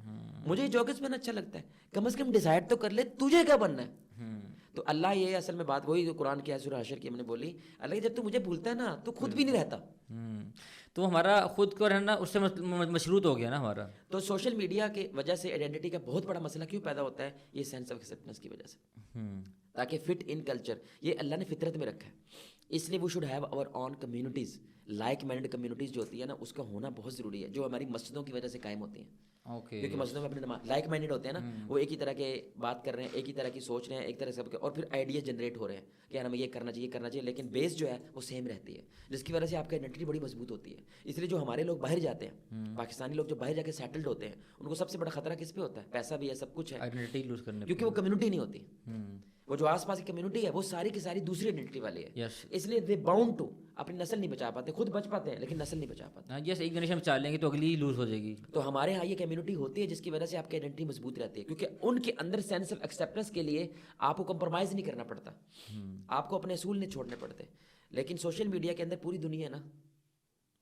[SPEAKER 1] مجھے جوگرز پہننا اچھا لگتا ہے. کم از کم ڈیسائیڈ تو کر لے تجھے کیا بننا ہے. تو اللہ یہ اصل میں بات وہی جو قرآن کی سورہ حشر کی ہم نے بولی، اللہ جب تو مجھے بھولتا ہے نا تو خود بھی نہیں رہتا.
[SPEAKER 2] تو ہمارا خود کو رہنا اس سے مشروط ہو گیا نا ہمارا.
[SPEAKER 1] تو سوشل میڈیا کی وجہ سے آئیڈینٹی کا بہت بڑا مسئلہ کیوں پیدا ہوتا ہے؟ یہ سینس آف ایکسیپٹنس کی وجہ سے، تاکہ فٹ ان کلچر. یہ اللہ نے فطرت میں رکھا ہے، اس لیے we should have our own communities. Like mind communities جو ہوتی ہے نا اس کا ہونا بہت ضروری ہے، جو ہماری مسجدوں کی وجہ سے قائم ہوتی ہیں. کیونکہ مسجدوں میں اپنے لائک مائنڈیڈ ہوتے ہیں نا، وہ ایک ہی طرح کے بات کر رہے ہیں، ایک ہی طرح کی سوچ رہے ہیں، ایک طرح سے اور پھر آئیڈیا جنریٹ ہو رہے ہیں کہ ہمیں یہ کرنا چاہیے، لیکن بیس جو ہے وہ سیم رہتی ہے، جس کی وجہ سے آپ کی آئیڈینٹی بڑی مضبوط ہوتی ہے. اس لیے جو ہمارے لوگ باہر جاتے ہیں، پاکستانی لوگ جو باہر جا کے سیٹلڈ ہوتے ہیں، ان کو سب سے بڑا خطرہ کس پہ ہوتا ہے؟ پیسہ بھی ہے، سب کچھ ہے،
[SPEAKER 2] آئیڈینٹی لوز کرنے،
[SPEAKER 1] کیونکہ وہ کمیونٹی نہیں ہوتی. وہ جو آس پاس کی کمیونٹی ہے وہ ساری کی ساری دوسری آئیڈینٹی والی ہے. اس لیے دے باؤنڈ ٹو اپنی نسل نہیں بچا پاتے، خود بچ پاتے ہیں لیکن نسل نہیں بچا پاتے.
[SPEAKER 2] جیسے ایک جنریشن بچا لیں گے تو اگلی لوز ہو جائے گی.
[SPEAKER 1] تو ہمارے ہاں یہ کمیونٹی ہوتی ہے جس کی وجہ سے آپ کی آئیڈینٹی مضبوط رہتی ہے، کیونکہ ان کے اندر سینس آف ایکسیپٹنس کے لیے آپ کو کمپرومائز نہیں کرنا پڑتا، آپ کو اپنے اصول نہیں چھوڑنے پڑتے. لیکن سوشل میڈیا کے اندر پوری دنیا ہے نا،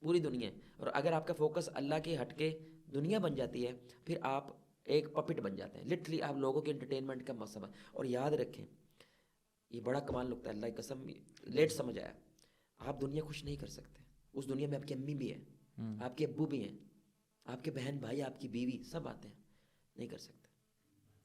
[SPEAKER 1] پوری دنیا ہے، اور اگر آپ کا فوکس اللہ کے ہٹ کے دنیا بن جاتی ہے پھر آپ ایک پپٹ بن جاتے ہیں. لٹرلی آپ لوگوں کے انٹرٹینمنٹ کا مقصد ہے. اور یاد رکھیں یہ بڑا کمال نکتہ ہے، اللہ کی قسم لیٹ سمجھ آیا، آپ دنیا خوش نہیں کر سکتے. اس دنیا میں آپ کی امی بھی ہیں، آپ کے ابو بھی ہیں، آپ کے بہن بھائی، آپ کی بیوی، سب آتے ہیں، نہیں کر سکتے.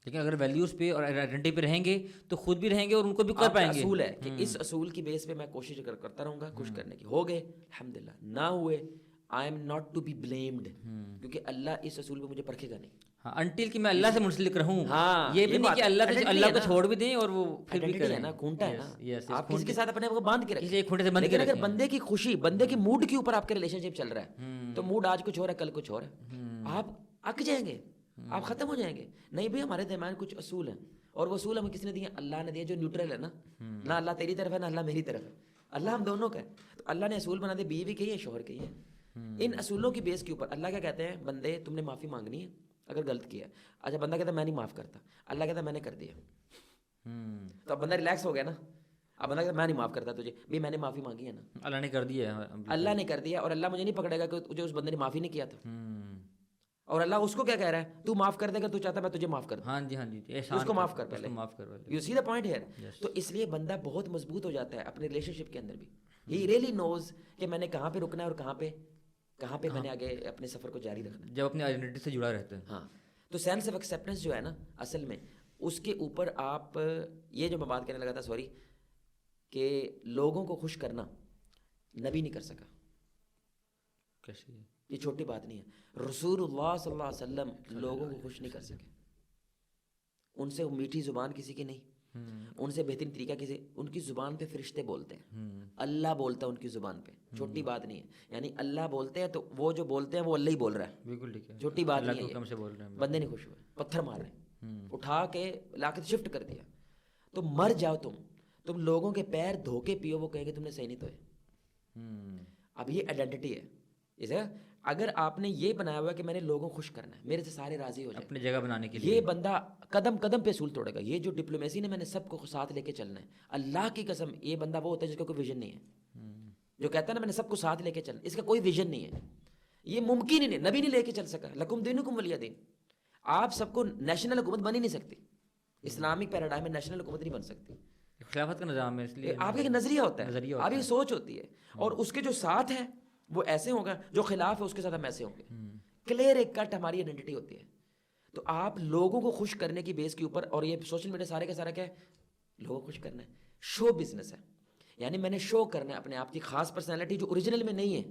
[SPEAKER 2] لیکن اگر ویلیوز پہ اور آئیڈینٹی پہ رہیں گے تو خود بھی رہیں گے اور ان کو بھی کر پائیں گے.
[SPEAKER 1] اصول ہے کہ اس اصول کی بیس پہ میں کوشش کرتا رہوں گا خوش کرنے کی. ہو گئے الحمدللہ، نہ ہوئے I am not to be blamed, کیونکہ اللہ اس اصول پہ مجھے پرکھے گا نہیں.
[SPEAKER 2] ہاں انٹل کہ میں اللہ سے منسلک رہوں.
[SPEAKER 1] ہاں
[SPEAKER 2] یہ بھی نہیں کہ اللہ کو چھوڑ بھی دیں اور وہ پھر بھی کریں.
[SPEAKER 1] نا کھونٹا ہے نا، آپ کسی کے ساتھ اپنے آپ کو باندھ کے رکھیں.
[SPEAKER 2] ایک کھونٹے سے بند کے
[SPEAKER 1] لیکن اگر بندے کی خوشی، بندے کی موڈ کے اوپر آپ کا ریلیشن شپ چل رہا ہے تو موڈ آج کچھ اور ہے کل کچھ اور ہے، آپ اک جائیں گے، آپ ختم ہو جائیں گے. نہیں بھائی ہمارے درمیان کچھ اصول ہیں، اور وہ اصول ہمیں کس نے دیے؟ اللہ نے دیے، جو نیوٹرل ہے نا، نہ اللہ تیری طرف ہے نہ اللہ میری طرف ہے، اللہ ہم دونوں کا ہے. تو اللہ نے اصول بنا دے، بیوی کے ہی ہے، شوہر کے ہی ہے. ان اصولوں کی بیس کے اوپر اللہ کیا کہتے ہیں؟ بندے تم نے معافی مانگنی ہے اگر غلط کیا. اچھا بندہ کہتا ہے میں نہیں معاف کرتا، اللہ کہتا ہے میں نے کر دیا. تو اب بندہ ریلیکس ہو گیا نا. اب بندہ کہتا ہے میں نہیں معاف کرتا تجھے، بھی میں نے معافی مانگی ہے نا،
[SPEAKER 2] اللہ نے کر دیا ہے،
[SPEAKER 1] اللہ نے کر دیا. اور اللہ مجھے نہیں پکڑے گا کہ تجھے اس بندے نے معافی نہیں کیا تھا. اور اللہ اس کو کیا کہہ رہا ہے؟ تو معاف کر دے گا، تو چاہتا ہے میں تجھے معاف کر دوں.
[SPEAKER 2] ہاں جی ہاں جی،
[SPEAKER 1] اس کو معاف کر پہلے،
[SPEAKER 2] معاف کر پہلے.
[SPEAKER 1] You see the point here. تو اس لیے بندہ بہت مضبوط ہو جاتا ہے اپنے ریلیشن شپ کے اندر بھی. ہی ریئلی نوز کہ میں نے کہاں پہ رکنا ہے اور کہاں پہ میں نے آگے اپنے سفر کو جاری رکھنا ہے،
[SPEAKER 2] جب اپنی آئیڈینٹی سے جڑا رہتا ہے.
[SPEAKER 1] ہاں تو سینس آف ایکسیپٹنس جو ہے نا اصل میں اس کے اوپر آپ یہ جو میں بات کرنے لگا تھا کہ لوگوں کو خوش کرنا نبی نہیں کر سکا. یہ چھوٹی بات نہیں ہے. رسول اللہ صلی اللہ علیہ وسلم لوگوں کو خوش نہیں کر سکے. ان سے میٹھی زبان کسی کی نہیں، ان سے بہترین طریقہ کسی، ان کی زبان پہ فرشتے بولتے ہیں، اللہ بولتا ہے ان کی زبان پہ. چھوٹی بات نہیں ہے، یعنی اللہ بولتے ہیں تو وہ جو بولتے ہیں وہ اللہ ہی بول رہا ہے.
[SPEAKER 2] بالکل ٹھیک ہے،
[SPEAKER 1] چھوٹی بات نہیں ہے.
[SPEAKER 2] کم سے بول رہے ہیں،
[SPEAKER 1] بندے نہیں خوش ہوئے، پتھر مار رہے ہیں، اٹھا کے لا کے شفٹ کر دیا. تو مر جاؤ تم لوگوں کے پیر دھو کے پیو، وہ کہیں گے تم نے صحیح نہیں دھوئے. اب یہ آئیڈینٹی ہے. اسے اگر آپ نے یہ بنایا ہوا ہے کہ میں نے لوگوں کو خوش کرنا ہے، میرے سے سارے راضی ہو جائیں،
[SPEAKER 2] اپنی جگہ بنانے کے لیے،
[SPEAKER 1] یہ بندہ قدم قدم پہ اصول توڑے گا. یہ جو ڈپلومیسی نے میں نے سب کو ساتھ لے کے چلنا ہے، اللہ کی قسم یہ بندہ وہ ہوتا ہے جس کا کوئی ویژن نہیں ہے، جو کہتا ہے نا میں نے سب کو ساتھ لے کے چلنا، اس کا کوئی ویژن نہیں ہے. یہ ممکن ہی نہیں، نبی نہیں لے کے چل سکا. لکم دینکم ولی دین. آپ سب کو نیشنل حکومت بن ہی نہیں سکتی. اسلامک پیراڈائم میں نیشنل حکومت نہیں بن سکتی.
[SPEAKER 2] خلافت کا نظام ہے, اس لیے
[SPEAKER 1] آپ کا ایک نظریہ ہوتا ہے, آپ کی سوچ ہوتی ہے, اور اس کے جو ساتھ ہے وہ ایسے ہوگا, جو خلاف ہے اس کے ساتھ ہم ایسے ہوں گے. کلیئر ایک کٹ ہماری آئیڈینٹی ہوتی ہے. تو آپ لوگوں کو خوش کرنے کی بیس کے اوپر, اور یہ سوشل میڈیا سارے کا سارا کیا ہے, لوگوں کو خوش کرنا ہے, شو بزنس ہے. یعنی میں نے شو کرنا ہے اپنے آپ کی خاص پرسنالٹی جو اوریجنل میں نہیں ہے,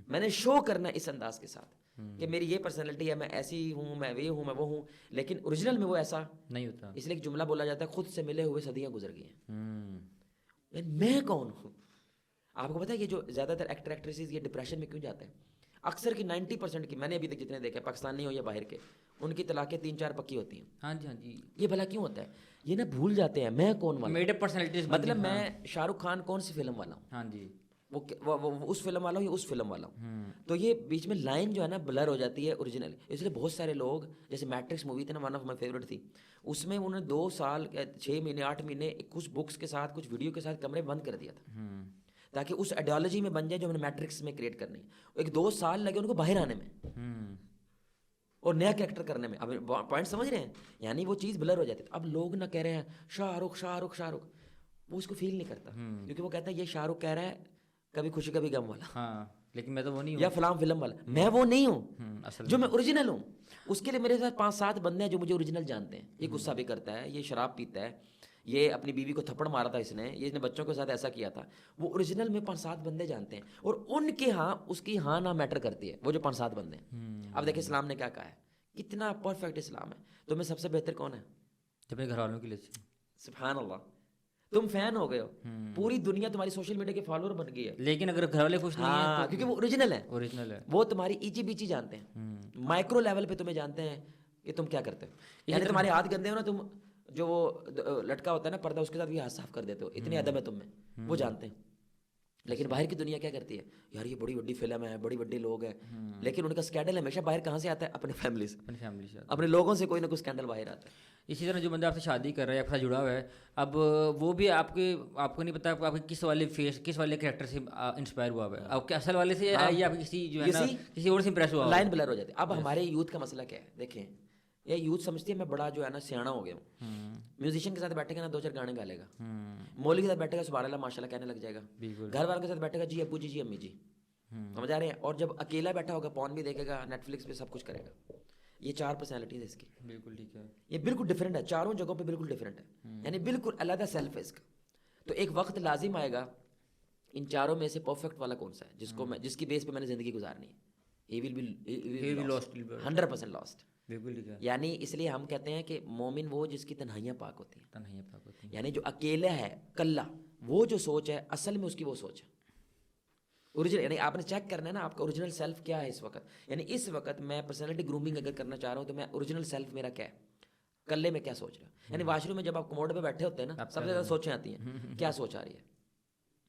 [SPEAKER 1] میں نے شو کرنا ہے اس انداز کے ساتھ کہ میری یہ پرسنالٹی ہے, میں ایسی ہوں, میں یہ ہوں, میں وہ ہوں, لیکن اوریجنل میں وہ ایسا
[SPEAKER 2] نہیں ہوتا.
[SPEAKER 1] اس لیے ایک جملہ بولا جاتا ہے, خود سے ملے ہوئے صدیاں گزر گئی ہیں. میں کون ہوں؟ آپ کو پتا ہے یہ جو زیادہ تر ایکٹر ایکٹریسز یہ ڈپریشن میں کیوں جاتے ہیں؟ اکثر کی 90% کی, میں نے ابھی تک جتنے دیکھے پاکستانی ہو یا باہر کے, ان کی طلاقیں 3-4 پکی ہوتی ہیں.
[SPEAKER 2] ہاں جی, ہاں جی.
[SPEAKER 1] یہ بھلا کیوں ہوتا ہے؟ یہ نا بھول جاتے ہیں میں کون والا,
[SPEAKER 2] میڈ اپ پرسنالٹیز,
[SPEAKER 1] مطلب میں شاہ رخ خان کون سی فلم والا ہوں,
[SPEAKER 2] ہاں جی,
[SPEAKER 1] وہ اس فلم والا ہوں یا اس فلم والا ہوں. تو یہ بیچ میں لائن جو ہے نا بلر ہو جاتی ہے اوریجنل. اس لیے بہت سارے لوگ, جیسے میٹرکس مووی تھی نا, ون آف مائی فیوریٹ تھی, اس میں انہوں نے 2 سال 6 مہینے 8 مہینے کچھ بکس کے ساتھ کچھ ویڈیو کے ساتھ کمرے بند کر دیا تھا تاکہ اس آئیڈیالوجی میں بن جائے جو ہم نے میٹرکس میں کریٹ کرنی. 1-2 سال لگے ان کو باہر آنے میں اور نیا کریکٹر کرنے میں. اب پوائنٹ سمجھ رہے ہیں؟ یعنی وہ چیز بلر ہو جاتی ہے. اب لوگ نہ کہہ رہے ہیں شاہ رخ شاہ رخ شاہ رخ, وہ اس کو فیل نہیں کرتا کیونکہ وہ کہتا ہے یہ شاہ رخ کہہ رہا ہے کبھی خوشی کبھی غم والا,
[SPEAKER 2] ہاں, لیکن میں تو وہ نہیں ہوں,
[SPEAKER 1] یا فلاں فلم والا. میں وہ نہیں ہوں جو میں اوریجنل ہوں. اس کے لیے میرے ساتھ 5-7 بندے ہیں جو مجھے اوریجنل جانتے ہیں. یہ غصہ بھی کرتا ہے, یہ شراب پیتا ہے, یہ اپنی بیوی کو تھپڑ مارا تھا, اس نے بچوں کے ساتھ ایسا کیا تھا. وہ اوریجنل میں 5-7 بندے جانتے ہیں, اور ان کے ہاں اس کی ہاں نہ میٹر کرتی ہے, وہ جو 5-7 بندے ہیں. اب دیکھیں اسلام نے کیا کہا ہے, کتنا پرفیکٹ اسلام ہے. تو میں سب سے بہتر کون ہے؟
[SPEAKER 2] اپنے گھر والوں کے لیے.
[SPEAKER 1] سبحان اللہ, تم فین ہو گئے ہو, پوری دنیا تمہاری سوشل میڈیا کے فالوور بن گئی ہے,
[SPEAKER 2] لیکن اگر گھر والے خوش نہیں ہیں,
[SPEAKER 1] کیونکہ وہ اوریجنل ہے.
[SPEAKER 2] اوریجنل ہے,
[SPEAKER 1] وہ تمہاری ایچی بیچی جانتے ہیں, مائکرو لیول پہ تمہیں جانتے ہیں کہ تم کیا کرتے ہو. یعنی تمہارے ہاتھ گندے ہو نا, تم جو وہ لٹکا ہوتا ہے نا پردہ, اس کے ساتھ بھی ہاتھ صاف کر دیتے ہو, اتنی ادب ہے تم میں, وہ جانتے ہیں. لیکن باہر کی دنیا کیا کرتی ہے, یار یہ بڑی بڑی فلم ہے, بڑی بڑی لوگ ہیں, لیکن ان کا اسکینڈل ہمیشہ باہر کہاں سے آتا ہے؟ اپنے فیملی سے, اپنے لوگوں سے کوئی نہ کوئی اسکینڈل باہر آتا ہے.
[SPEAKER 2] اسی طرح جو بندہ آپ سے شادی کر رہا ہے, آپ سے جڑا ہوا ہے, اب وہ بھی آپ کو نہیں پتا آپ کے کس والے فیس, کس والے کریکٹر سے انسپائر ہوا ہے, آپ کے اصل والے سے یا کسی جو ہے نا کسی اور سے امپریس ہوا.
[SPEAKER 1] لائن بلر ہو جاتی ہے. اب ہمارے یوتھ کا مسئلہ کیا ہے, دیکھیں یہ یوتھ سمجھتی ہے میں بڑا جو ہے نا سیاڑا ہو گیا ہوں. میوزیشین کے ساتھ بیٹھے گا نا 2-4 گانے گا لے گا, مولوی کے ساتھ بیٹھے گا سبحان اللہ ماشاء اللہ کہنے لگ جائے گا, گھر والوں کے ساتھ بیٹھے گا جی ابو جی جی امی جی, سمجھ آ رہے ہیں. اور جب اکیلا بیٹھا ہوگا پون بھی دیکھے گا, نیٹ فلکس پہ سب کچھ کرے گا. یہ 4 پرسنالٹیز ہے اس کی.
[SPEAKER 2] بالکل ٹھیک ہے,
[SPEAKER 1] یہ بالکل ڈفرینٹ ہے, چاروں جگہوں پہ بالکل ڈفرینٹ ہے, یعنی بالکل علیحدہ سیلف ہے اس کا. تو ایک وقت لازم آئے گا ان چاروں میں سے پرفیکٹ والا کون سا ہے جس کی بیس پہ میں نے زندگی گزارنی ہے. He will be lost, 100% lost.
[SPEAKER 2] بالکل ٹھیک ہے.
[SPEAKER 1] یعنی اس لیے ہم کہتے ہیں کہ مومن وہ جس کی تنہائیاں پاک ہوتی ہیں, یعنی جو اکیلا ہے کلا, وہ جو سوچ ہے اصل میں اس کی وہ سوچ ہے اوریجنل. یعنی آپ نے چیک کرنا ہے نا آپ کا اوریجنل سیلف کیا ہے اس وقت. یعنی اس وقت میں پرسنالٹی گرومنگ اگر کرنا چاہ رہا ہوں تو میں اوریجنل سیلف میرا کیا ہے, کلے میں کیا سوچ رہا ہوں. یعنی واش روم میں جب آپ کموڈ پہ بیٹھے ہوتے ہیں نا, سب سے زیادہ سوچیں آتی ہیں, کیا سوچ آ رہی ہے,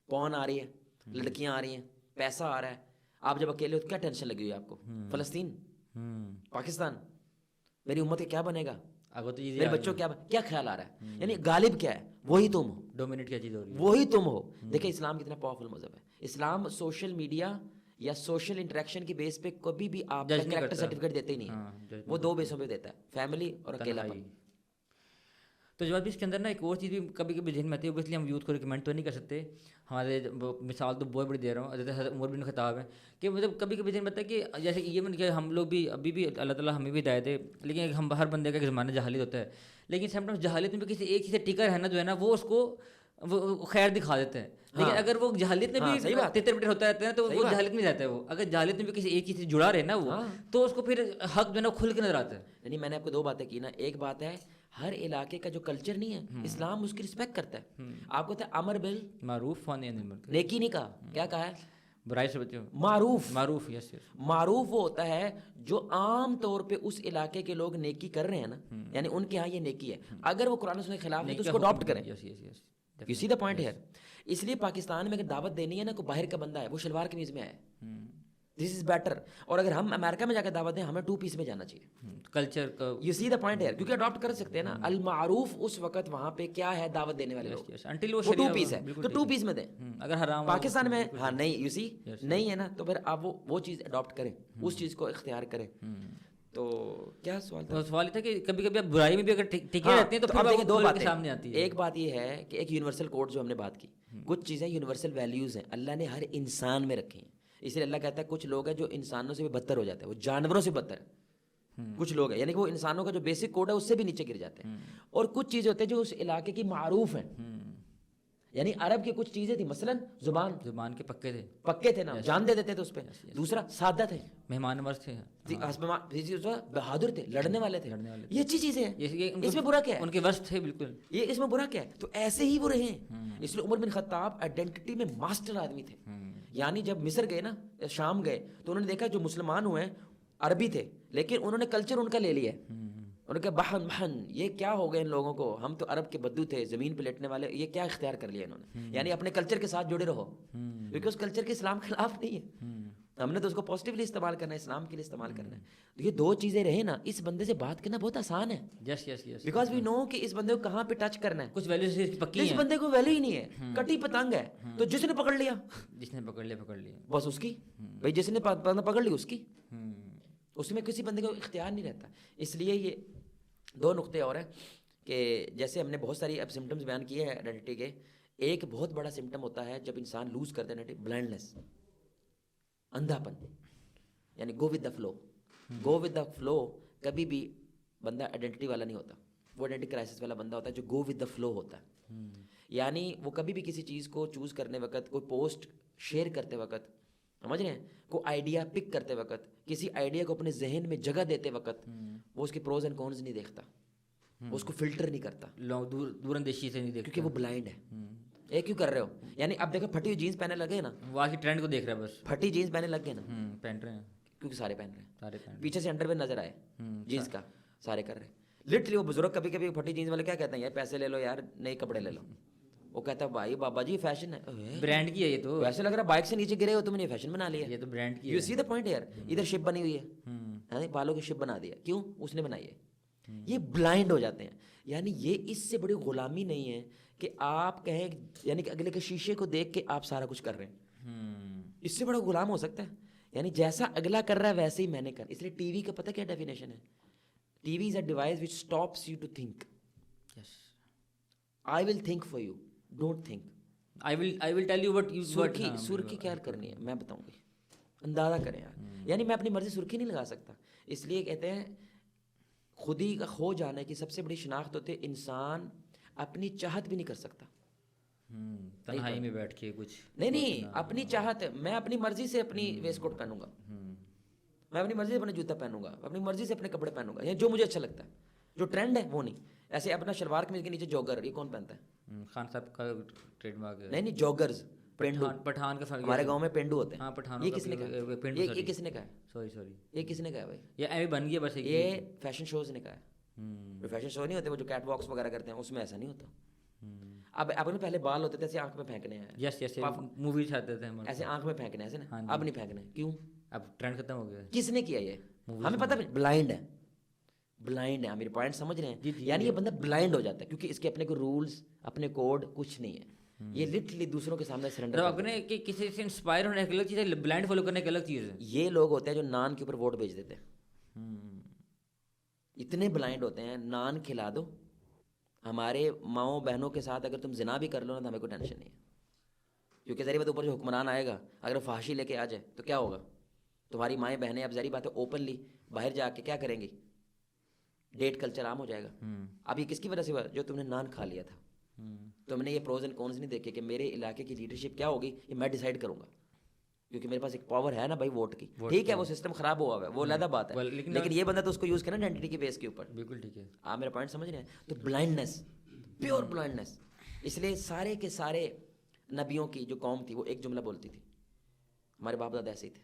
[SPEAKER 1] پون آ رہی ہے, لڑکیاں آ رہی ہیں, پیسہ آ رہا ہے. آپ جب اکیلے ہو تو کیا ٹینشن لگی ہوئی ہے آپ کو, فلسطین, پاکستان, میری امت کا کیا بنے گا, میرے بچوں کیا خیال آ رہا ہے. یعنی غالب کیا ہے, وہی تم ہو,
[SPEAKER 2] ڈومینیٹ کیا چیز ہو رہی ہے,
[SPEAKER 1] وہی تم ہو. دیکھیں اسلام کتنا پاورفل مذہب ہے. اسلام سوشل میڈیا یا سوشل انٹریکشن کی بیس پہ کبھی بھی آپ کا کریکٹر سرٹیفکیٹ دیتے ہی نہیں ہے, وہ 2 بیسوں پہ دیتا ہے, فیملی اور اکیلا پن.
[SPEAKER 2] تو جو اس کے اندر نا ایک اور چیز بھی کبھی کبھی ذہن میں آتی ہے, اس لیے ہم یوتھ کو ریکمینڈ تو نہیں کر سکتے. ہمارے مثال تو بہت بڑی دے رہا ہوں, حضرت عمر بن خطاب ہے, کہ مطلب کبھی کبھی ذہن میں آتا ہے کہ جیسے یہ کہ ہم لوگ بھی ابھی بھی اللہ تعالیٰ ہمیں بھی ہدایت دے, لیکن ہم ہر بندے کا ایک زمانہ جہالت ہوتا ہے. لیکن سم ٹائمس جہالت میں کسی ایک چیز سے ٹکر ہے نا جو ہے نا, وہ اس کو وہ خیر دکھا دیتے ہیں. لیکن اگر وہ جہالت میں بھی تتر بٹر ہوتا رہتا ہے تو وہ جہالت میں جاتا ہے. وہ اگر جہالت میں بھی کسی ایک چیز سے جڑا رہے نا وہ, تو اس کو پھر حق جو ہے نا کھل کے نظر آتا ہے.
[SPEAKER 1] یعنی میں نے آپ کو 2 باتیں کی نا, ایک بات ہے ہر علاقے کا جو کلچر نہیں ہے, اسلام اس کی رسپیکٹ کرتا ہے. آپ کو امر بل
[SPEAKER 2] معروف
[SPEAKER 1] نیکی نہیں کہا, کیا کہا ہے,
[SPEAKER 2] برائی سے بچو,
[SPEAKER 1] معروف.
[SPEAKER 2] یس,
[SPEAKER 1] معروف وہ ہوتا ہے جو عام طور پہ اس علاقے کے لوگ نیکی کر رہے ہیں نا, یعنی ان کے ہاں یہ نیکی ہے. اگر وہ قرآن کے خلاف ہے تو اس کو اڈاپٹ کریں. یو سی دا پوائنٹ ہے. اس لیے پاکستان میں اگر دعوت دینی ہے نا, کوئی باہر کا بندہ ہے, وہ شلوار قمیض میں آئے, دس از بیٹر. اور اگر ہم امریکہ میں جا کے دعوت دیں, ہمیں 2 پیس میں جانا چاہیے.
[SPEAKER 2] کلچر کا
[SPEAKER 1] یو سی دا پوائنٹ ہے, کیونکہ اڈاپٹ کر سکتے ہیں نا. المعروف اس وقت وہاں پہ کیا ہے, دعوت دینے والے لوگ, وہ 2 پیس ہے تو 2 پیس میں دیں.
[SPEAKER 2] اگر حرام
[SPEAKER 1] پاکستان میں ہاں نہیں, یو سی نہیں ہے نا, تو پھر آپ وہ چیز اڈاپٹ کریں, اس چیز کو اختیار کریں. تو کیا سوال تھا؟
[SPEAKER 2] تو سوال یہ تھا کہ کبھی کبھی آپ برائی میں بھی اگر ٹکے رہتے ہیں تو
[SPEAKER 1] اب
[SPEAKER 2] پھر
[SPEAKER 1] دیکھیں دو
[SPEAKER 2] وہ
[SPEAKER 1] باتیں
[SPEAKER 2] سامنے آتی ہے.
[SPEAKER 1] ایک بات یہ ہے کہ ایک یونیورسل کوڈ جو ہم نے بات کی, کچھ چیزیں یونیورسل ویلیوز ہیں اللہ نے ہر انسان میں رکھی ہیں, اس لیے اللہ کہتا ہے کچھ لوگ ہیں جو انسانوں سے بھی بدتر ہو جاتے ہیں, وہ جانوروں سے بدتر ہے. کچھ لوگ ہیں یعنی کہ وہ انسانوں کا جو بیسک کوڈ ہے اس سے بھی نیچے گر جاتے ہیں. اور کچھ چیزیں ہوتے ہیں جو اس علاقے کی معروف ہیں, یعنی عرب کی کچھ چیزیں تھیں, مثلا
[SPEAKER 2] زبان کے
[SPEAKER 1] پکے تھے نا, جان دے دیتے تھے اس پہ. دوسرا سادہ تھے,
[SPEAKER 2] مہمان نواز تھے,
[SPEAKER 1] بہادر تھے, لڑنے والے تھے. یہ اچھی چیزیں ہیں, اس میں برا کیا ہے؟
[SPEAKER 2] ان کے وصف تھے بالکل,
[SPEAKER 1] یہ اس میں برا کیا ہے؟ تو ایسے ہی وہ رہے ہیں. اس لیے عمر بن خطاب آئیڈینٹی میں ماسٹر آدمی تھے. یعنی جب مصر گئے نا, شام گئے, تو انہوں نے دیکھا جو مسلمان ہوئے ہیں عربی تھے, لیکن انہوں نے کلچر ان کا لے لیا ہے. انہوں نے کہا بہن یہ کیا ہو گئے ان لوگوں کو, ہم تو عرب کے بدو تھے, زمین پہ لیٹنے والے, یہ کیا اختیار کر لیا انہوں نے. یعنی اپنے کلچر کے ساتھ جڑے رہو, کیونکہ اس کلچر کے اسلام کے خلاف نہیں ہے. ہم نے تو اس کو پازیٹیولی استعمال کرنا ہے, اسلام کے لیے استعمال کرنا ہے. یہ دو چیزیں رہے نا, اس بندے سے بات کرنا بہت آسان ہے.
[SPEAKER 2] یس یس یس,
[SPEAKER 1] بیکاز وی نو کہ اس بندے کو کہاں پہ ٹچ کرنا ہے.
[SPEAKER 2] کچھ ویلیوز پکی ہیں,
[SPEAKER 1] اس بندے کو ویلیو ہی نہیں ہے, کٹی پتنگ ہے. تو جس نے پکڑ لیا
[SPEAKER 2] پکڑ لیا
[SPEAKER 1] بس اس کی, بھائی جس نے پکڑ لی اس کی, اس میں کسی بندے کو اختیار نہیں رہتا. اس لیے یہ دو نقطے اور ہیں کہ جیسے ہم نے بہت ساری اب سمٹمز بیان کیے ہیں آئیڈینٹی کے. ایک بہت بڑا سمٹم ہوتا ہے جب انسان لوز کرتا ہے آئیڈینٹی, بلائنڈنس, اندھا پن, یعنی go with the flow. Go with the flow کبھی بھی بندہ آئیڈینٹی والا نہیں ہوتا, وہ آئیڈینٹی کرائسس والا بندہ ہوتا ہے جو گو ود دا فلو ہوتا ہے. یعنی وہ کبھی بھی کسی چیز کو چوز کرنے وقت, کوئی پوسٹ شیئر کرتے وقت, سمجھ رہے ہیں, کوئی آئیڈیا پک کرتے وقت, کسی آئیڈیا کو اپنے ذہن میں جگہ دیتے وقت, وہ اس کے پروز اینڈ کونز نہیں دیکھتا, وہ اس کو فلٹر نہیں کرتا,
[SPEAKER 2] دور اندیشی سے نہیں دیکھتا,
[SPEAKER 1] کیونکہ وہ بلائنڈ ہے. یہ کیوں کر رہے ہو؟ یعنی اب دیکھو پھٹی ہوئی جینس پہنے لگے نا,
[SPEAKER 2] وہ آج کی ٹرینڈ کو دیکھ رہا ہے بس,
[SPEAKER 1] پھٹی جینس پہنے لگ گئے نا,
[SPEAKER 2] پہن رہے ہیں
[SPEAKER 1] کیونکہ سارے پہن رہے ہیں,
[SPEAKER 2] سارے پہن,
[SPEAKER 1] پیچھے سے انڈر ویئر نظر آئے جینس کا, سارے کر رہے ہیں. لٹرلی وہ بزرگ کبھی کبھی پھٹی جینس والے کیا کہتے ہیں, یار پیسے لے لو یار, نئے کپڑے لے لو. وہ کہتا ہے بھائی بابا جی فیشن ہے,
[SPEAKER 2] برانڈ کی ہے یہ, تو
[SPEAKER 1] ویسے لگ رہا ہے بائک سے نیچے گرے ہو تم نے فیشن بنا لیا,
[SPEAKER 2] یہ تو برانڈ کی
[SPEAKER 1] یو سی دا پوائنٹ یار. ادھر شپ بنی ہوئی ہے, بالوں کی شپ بنا دیا, کیوں؟ اس نے بنائی ہے. یہ بلائنڈ ہو جاتے ہیں. یعنی یہ اس سے بڑی غلامی نہیں ہے کہ آپ کہیں, یعنی کہ اگلے کے شیشے کو دیکھ کے آپ سارا کچھ کر رہے ہیں, اس سے بڑا غلام ہو سکتا ہے. یعنی جیسا اگلا کر رہا ہے ویسے ہی میں نے کر. اس لیے ٹی وی کا پتہ کیا ڈیفینیشن ہے؟ TV is a device which stops you to think. I will think for you, don't think.
[SPEAKER 2] I will tell you what you
[SPEAKER 1] سرخی کیا کرنی ہے میں بتاؤں گی, اندازہ کریں یار. یعنی میں اپنی مرضی سرخی نہیں لگا سکتا. اس لیے کہتے ہیں خودی کا کھو جانے کی سب سے بڑی شناخت ہوتی ہے انسان اپنی چاہت بھی نہیں کر سکتا.
[SPEAKER 2] تنہائی میں بیٹھ کے کچھ
[SPEAKER 1] نہیں, اپنی چاہت, میں اپنی مرضی سے اپنی ویسٹ کوٹ پہنوں گا, میں اپنی مرضی سے اپنا جوتا پہنوں گا, اپنی مرضی سے اپنے کپڑے پہنوں گا, یا جو مجھے اچھا لگتا ہے. جو ٹرینڈ ہے وہ نہیں. ایسے اپنا شلوار قمیض کے نیچے جوگر, یہ کون پہنتا ہے؟
[SPEAKER 2] خان صاحب کا ٹریڈ مارک ہے.
[SPEAKER 1] نہیں جوگرز, پینڈو,
[SPEAKER 2] پٹھان کا فرق,
[SPEAKER 1] ہمارے گاؤں میں پینڈو ہوتے ہیں.
[SPEAKER 2] ہاں پٹھانوں
[SPEAKER 1] یہ
[SPEAKER 2] کا
[SPEAKER 1] کس نے کہا؟ یہ کس نے کہا ہے؟
[SPEAKER 2] سوری
[SPEAKER 1] یہ کس نے کہا ہے بھائی؟
[SPEAKER 2] یہ ایویں بن گیا بس,
[SPEAKER 1] یہ فیشن شوز نے کہا ہے. جو فیشن شو نہیں ہوتے وہ جو کیٹ واکس وغیرہ کرتے ہیں, اس میں ایسا نہیں ہوتا. اب اپنے پہلے بال ہوتے تھے ایسے آنکھ میں پھینکنے ہیں,
[SPEAKER 2] یس یس, مووی چاہتے تھے
[SPEAKER 1] ایسے آنکھ میں پھینکنے ایسے نا, اب نہیں پھینکنے. کیوں؟
[SPEAKER 2] اب ٹرینڈ ختم ہو گیا.
[SPEAKER 1] کس نے کیا یہ؟ ہمیں پتہ نہیں. بلائنڈ ہے, بلائنڈ ہے. میرے پوائنٹ سمجھ رہے ہیں؟ یعنی یہ بندہ بلائنڈ ہو جاتا ہے کیونکہ اس کے اپنے کو رولز, اپنے کوڈ کچھ نہیں ہے. یہ لٹرلی دوسروں کے سامنے سرنڈر.
[SPEAKER 2] اپنے کہ کسی سے انسپائر ہونے ایک الگ چیز ہے, بلائنڈ فالو کرنے ایک الگ چیز ہے.
[SPEAKER 1] یہ لوگ ہوتے ہیں جو نان کے اوپر ووٹ بیچ دیتے ہیں. اتنے بلائنڈ ہوتے ہیں, نان کھلا دو, ہمارے ماؤں بہنوں کے ساتھ اگر تم زنا بھی کر لو نا تو ہمیں کوئی ٹینشن نہیں ہے, کیونکہ ظاہر بات اوپر جو حکمران آئے گا اگر فحاشی لے کے آ جائے تو کیا ہوگا؟ تمہاری مائیں بہنیں اب ظاہر بات ہے اوپنلی باہر جا کے کیا کریں گی؟ ڈیٹ کلچر عام ہو جائے گا. اب یہ کس کی وجہ سے ہوا؟ جو تم نے نان کھا لیا تھا. تم نے یہ پروز اینڈ کونز نہیں دیکھے کہ میرے علاقے کی لیڈرشپ کیا ہوگی, یہ میں ڈیسائیڈ کروں گا, کیونکہ میرے پاس ایک پاور ہے نا بھائی ووٹ کی. ٹھیک ہے وہ سسٹم خراب ہوا ہے, وہ علیحدہ بات ہے, لیکن یہ بندہ تو اس کو یوز کرنا آئیڈینٹی کے بیس کے اوپر.
[SPEAKER 2] بالکل ٹھیک ہے,
[SPEAKER 1] آپ میرا پوائنٹ سمجھ رہے ہیں؟ تو بلائنڈنس, پیور بلائنڈنس. اس لیے سارے کے سارے نبیوں کی جو قوم تھی وہ ایک جملہ بولتی تھی, ہمارے باپ دادا ایسے ہی تھے.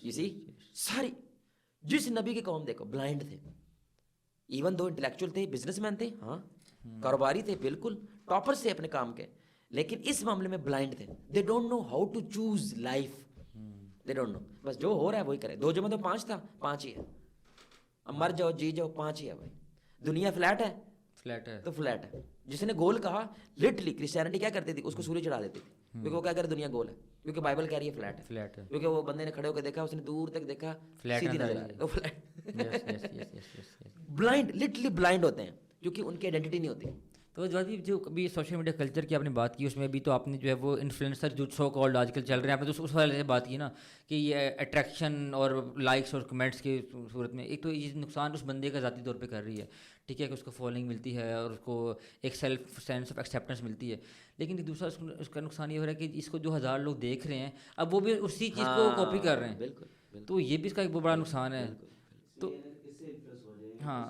[SPEAKER 1] اسی ساری جس نبی کی قوم دیکھو بلائنڈ تھے. ایون دو انٹلیکچوئل تھے, بزنس مین تھے, ہاں کاروباری تھے, بالکل ٹاپرز تھے اپنے کام کے, لیکن اس معاملے میں بلائنڈ تھے. They don't know how to choose life, they don't know. بس جو ہو رہا ہے وہی کرے. 2 جمع 2 5 تھا, 5 ہی ہے. اب مر جاؤ جی جاؤ 5 ہی ہے بھائی. دنیا فلیٹ ہے
[SPEAKER 2] فلیٹ ہے
[SPEAKER 1] تو فلیٹ ہے. جس نے گول کہا, لٹرلی کرسچینٹی کیا کرتی تھی, اس کو سورج چڑھا دیتی تھی. کیونکہ وہ کیا کہہ رہا ہے دنیا گول ہے, کیونکہ بائبل کہہ رہی ہے فلیٹ ہے,
[SPEAKER 2] فلیٹ ہے,
[SPEAKER 1] کیونکہ وہ بندے نے کھڑے ہو کے دیکھا, اس نے دور تک دیکھا
[SPEAKER 2] فلیٹ
[SPEAKER 1] سیدھی
[SPEAKER 2] نظر
[SPEAKER 1] نظر
[SPEAKER 2] آ
[SPEAKER 1] آ
[SPEAKER 2] رہی
[SPEAKER 1] رہی ہے, وہ فلیٹ.
[SPEAKER 2] یس یس یس یس یس.
[SPEAKER 1] بلائنڈ, لٹرلی بلائنڈ ہوتے ہیں کیونکہ ان کی آئیڈینٹی نہیں ہوتی.
[SPEAKER 2] تو جو ابھی سوشل میڈیا کلچر کی آپ نے بات کی, اس میں بھی تو آپ نے جو ہے وہ انفلوئنسر جو سو کالڈ آج کل چل رہے ہیں, آپ نے تو اس والے سے بات کی نا کہ یہ اٹریکشن اور لائکس اور کمنٹس کی صورت میں ایک تو یہ نقصان اس بندے کا ذاتی طور پہ کر رہی ہے, ٹھیک ہے, کہ اس کو فالوئنگ ملتی ہے اور اس کو ایک سیلف سینس آف ایکسیپٹنس ملتی ہے, لیکن ایک دوسرا اس کا نقصان یہ ہو رہا ہے کہ اس کو جو 1000 لوگ دیکھ رہے ہیں اب وہ بھی اسی چیز کو کاپی کر رہے ہیں,
[SPEAKER 1] بالکل,
[SPEAKER 2] تو یہ بھی اس کا ایک بہت بڑا نقصان ہے. تو ہاں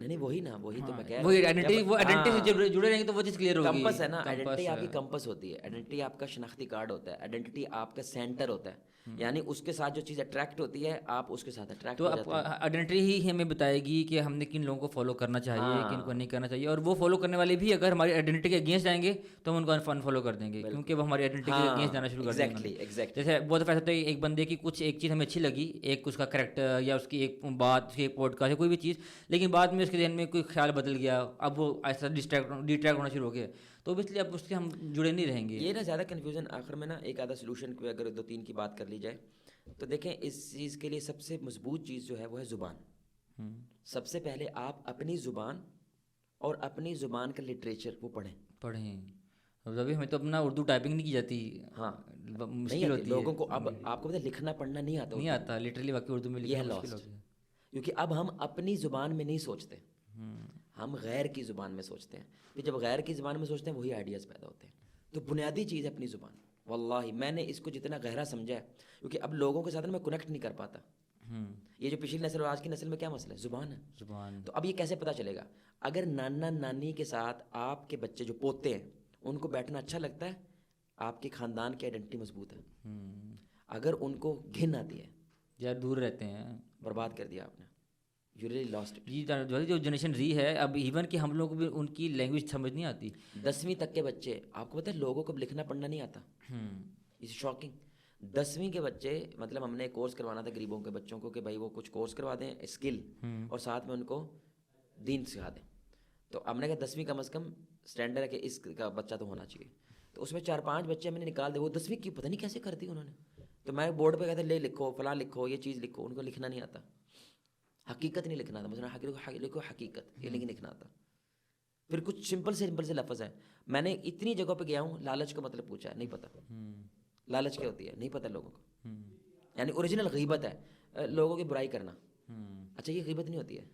[SPEAKER 1] نہیں وہی نا, وہی تو میں کہہ رہا
[SPEAKER 2] وہی
[SPEAKER 1] ہوں,
[SPEAKER 2] آئیڈینٹی, وہ آئیڈینٹی سے جڑے رہیں گے تو وہ چیز کلیئر ہوگی.
[SPEAKER 1] کمپس ہے نا, آئیڈینٹی آپ کی کمپس ہوتی ہے, آئیڈینٹی آپ کا شناختی کارڈ ہوتا ہے, آئیڈینٹی آپ کا سینٹر ہوتا ہے, یعنی اس کے ساتھ جو چیز اٹریکٹ ہوتی ہے آپ اس کے ساتھ اٹریکٹ
[SPEAKER 2] تو
[SPEAKER 1] ہو جاتے ہیں.
[SPEAKER 2] آئیڈینٹی ہی ہمیں بتائے گی کہ ہم نے کن لوگوں کو فالو کرنا چاہیے, کن کو نہیں کرنا چاہیے, اور وہ فالو کرنے والے بھی اگر ہماری آئیڈینٹی کے اگینسٹ جائیں گے تو ہم ان کو انفالو کر دیں گے, کیونکہ وہ ہماری آئیڈینٹی کے اگینسٹ جانا شروع کر دیں گے. جیسے بہت دفعہ ہوتا ہے ایک بندے کی کچھ ایک چیز ہمیں اچھی لگی, ایک اس کا کریکٹر یا اس کی ایک بات, اس کی ایک پوڈ کاسٹ یا کوئی بھی چیز, لیکن بعد میں اس کے ذہن میں کوئی خیال بدل گیا, اب وہ ایسا ڈیٹریکٹ ہونا شروع ہو گیا, تو اس لیے اب اس سے ہم جڑے نہیں رہیں گے.
[SPEAKER 1] یہ نا زیادہ کنفیوژن. آخر میں نا ایک آدھا سلوشن کو اگر 2-3 کی بات کر لی جائے تو دیکھیں, اس چیز کے لیے سب سے مضبوط چیز جو ہے وہ ہے زبان. سب سے پہلے آپ اپنی زبان اور اپنی زبان کا لٹریچر وہ پڑھیں.
[SPEAKER 2] ابھی ہمیں تو اپنا اردو ٹائپنگ نہیں کی جاتی,
[SPEAKER 1] ہاں
[SPEAKER 2] مشکل ہوتی ہے
[SPEAKER 1] لوگوں کو. اب آپ کو پتہ لکھنا پڑھنا نہیں آتا,
[SPEAKER 2] لٹرلی واقعی اردو میں
[SPEAKER 1] یہ
[SPEAKER 2] لکھنا
[SPEAKER 1] ہے
[SPEAKER 2] مشکل
[SPEAKER 1] لاسٹ,
[SPEAKER 2] ہوتی ہے.
[SPEAKER 1] کیونکہ اب ہم اپنی زبان میں نہیں سوچتے, ہم غیر کی زبان میں سوچتے ہیں. پھر جب غیر کی زبان میں سوچتے ہیں وہی آئیڈیاز پیدا ہوتے ہیں. تو بنیادی چیز ہے اپنی زبان. واللہ میں نے اس کو جتنا گہرا سمجھا ہے, کیونکہ اب لوگوں کے ساتھ میں کنیکٹ نہیں کر پاتا. یہ جو پچھلی نسل اور آج کی نسل میں کیا مسئلہ ہے, زبان ہے. تو اب یہ کیسے پتہ چلے گا؟ اگر نانا نانی کے ساتھ آپ کے بچے جو پوتے ہیں ان کو بیٹھنا اچھا لگتا ہے, آپ کے خاندان کی آئیڈینٹی مضبوط ہے. اگر ان کو گھن آتی ہے
[SPEAKER 2] یا دور رہتے ہیں,
[SPEAKER 1] برباد کر دیا آپ نے, یو ریلی لاسٹ.
[SPEAKER 2] جی جو جنریشن زی ہے اب, ایون کہ ہم لوگ بھی ان کی لینگویج سمجھ نہیں آتی.
[SPEAKER 1] 10ویں تک کے بچے, آپ کو پتہ ہے لوگوں کو لکھنا پڑھنا نہیں آتا. اس شاکنگ. 10ویں کے بچے, مطلب ہم نے کورس کروانا تھا غریبوں کے بچوں کو کہ بھائی وہ کچھ کورس کروا دیں اسکل, اور ساتھ میں ان کو دین سکھا دیں. تو ہم نے کہا 10ویں کم از کم اسٹینڈرڈ ہے کہ اس کا بچہ تو ہونا چاہیے. تو اس میں 4-5 بچے میں نے نکال دے, وہ 10ویں کی پتہ نہیں کیسے کر دی انہوں نے. تو میں بورڈ پہ کہتے لے لکھو, فلاں لکھو, یہ چیز لکھو. ان کو لکھنا نہیں آتا, حقیقت نہیں لکھنا آتا. مثلا لکھو حقیقت, یہ نہیں لکھنا آتا. پھر کچھ سمپل سے لفظ ہے. میں نے اتنی جگہوں پہ گیا ہوں, لالچ کا مطلب پوچھا ہے, نہیں پتہ. لالچ کیا ہوتی ہے نہیں پتہ لوگوں کو. یعنی اوریجنل غیبت ہے لوگوں کی برائی کرنا. اچھا یہ غیبت نہیں ہوتی ہے,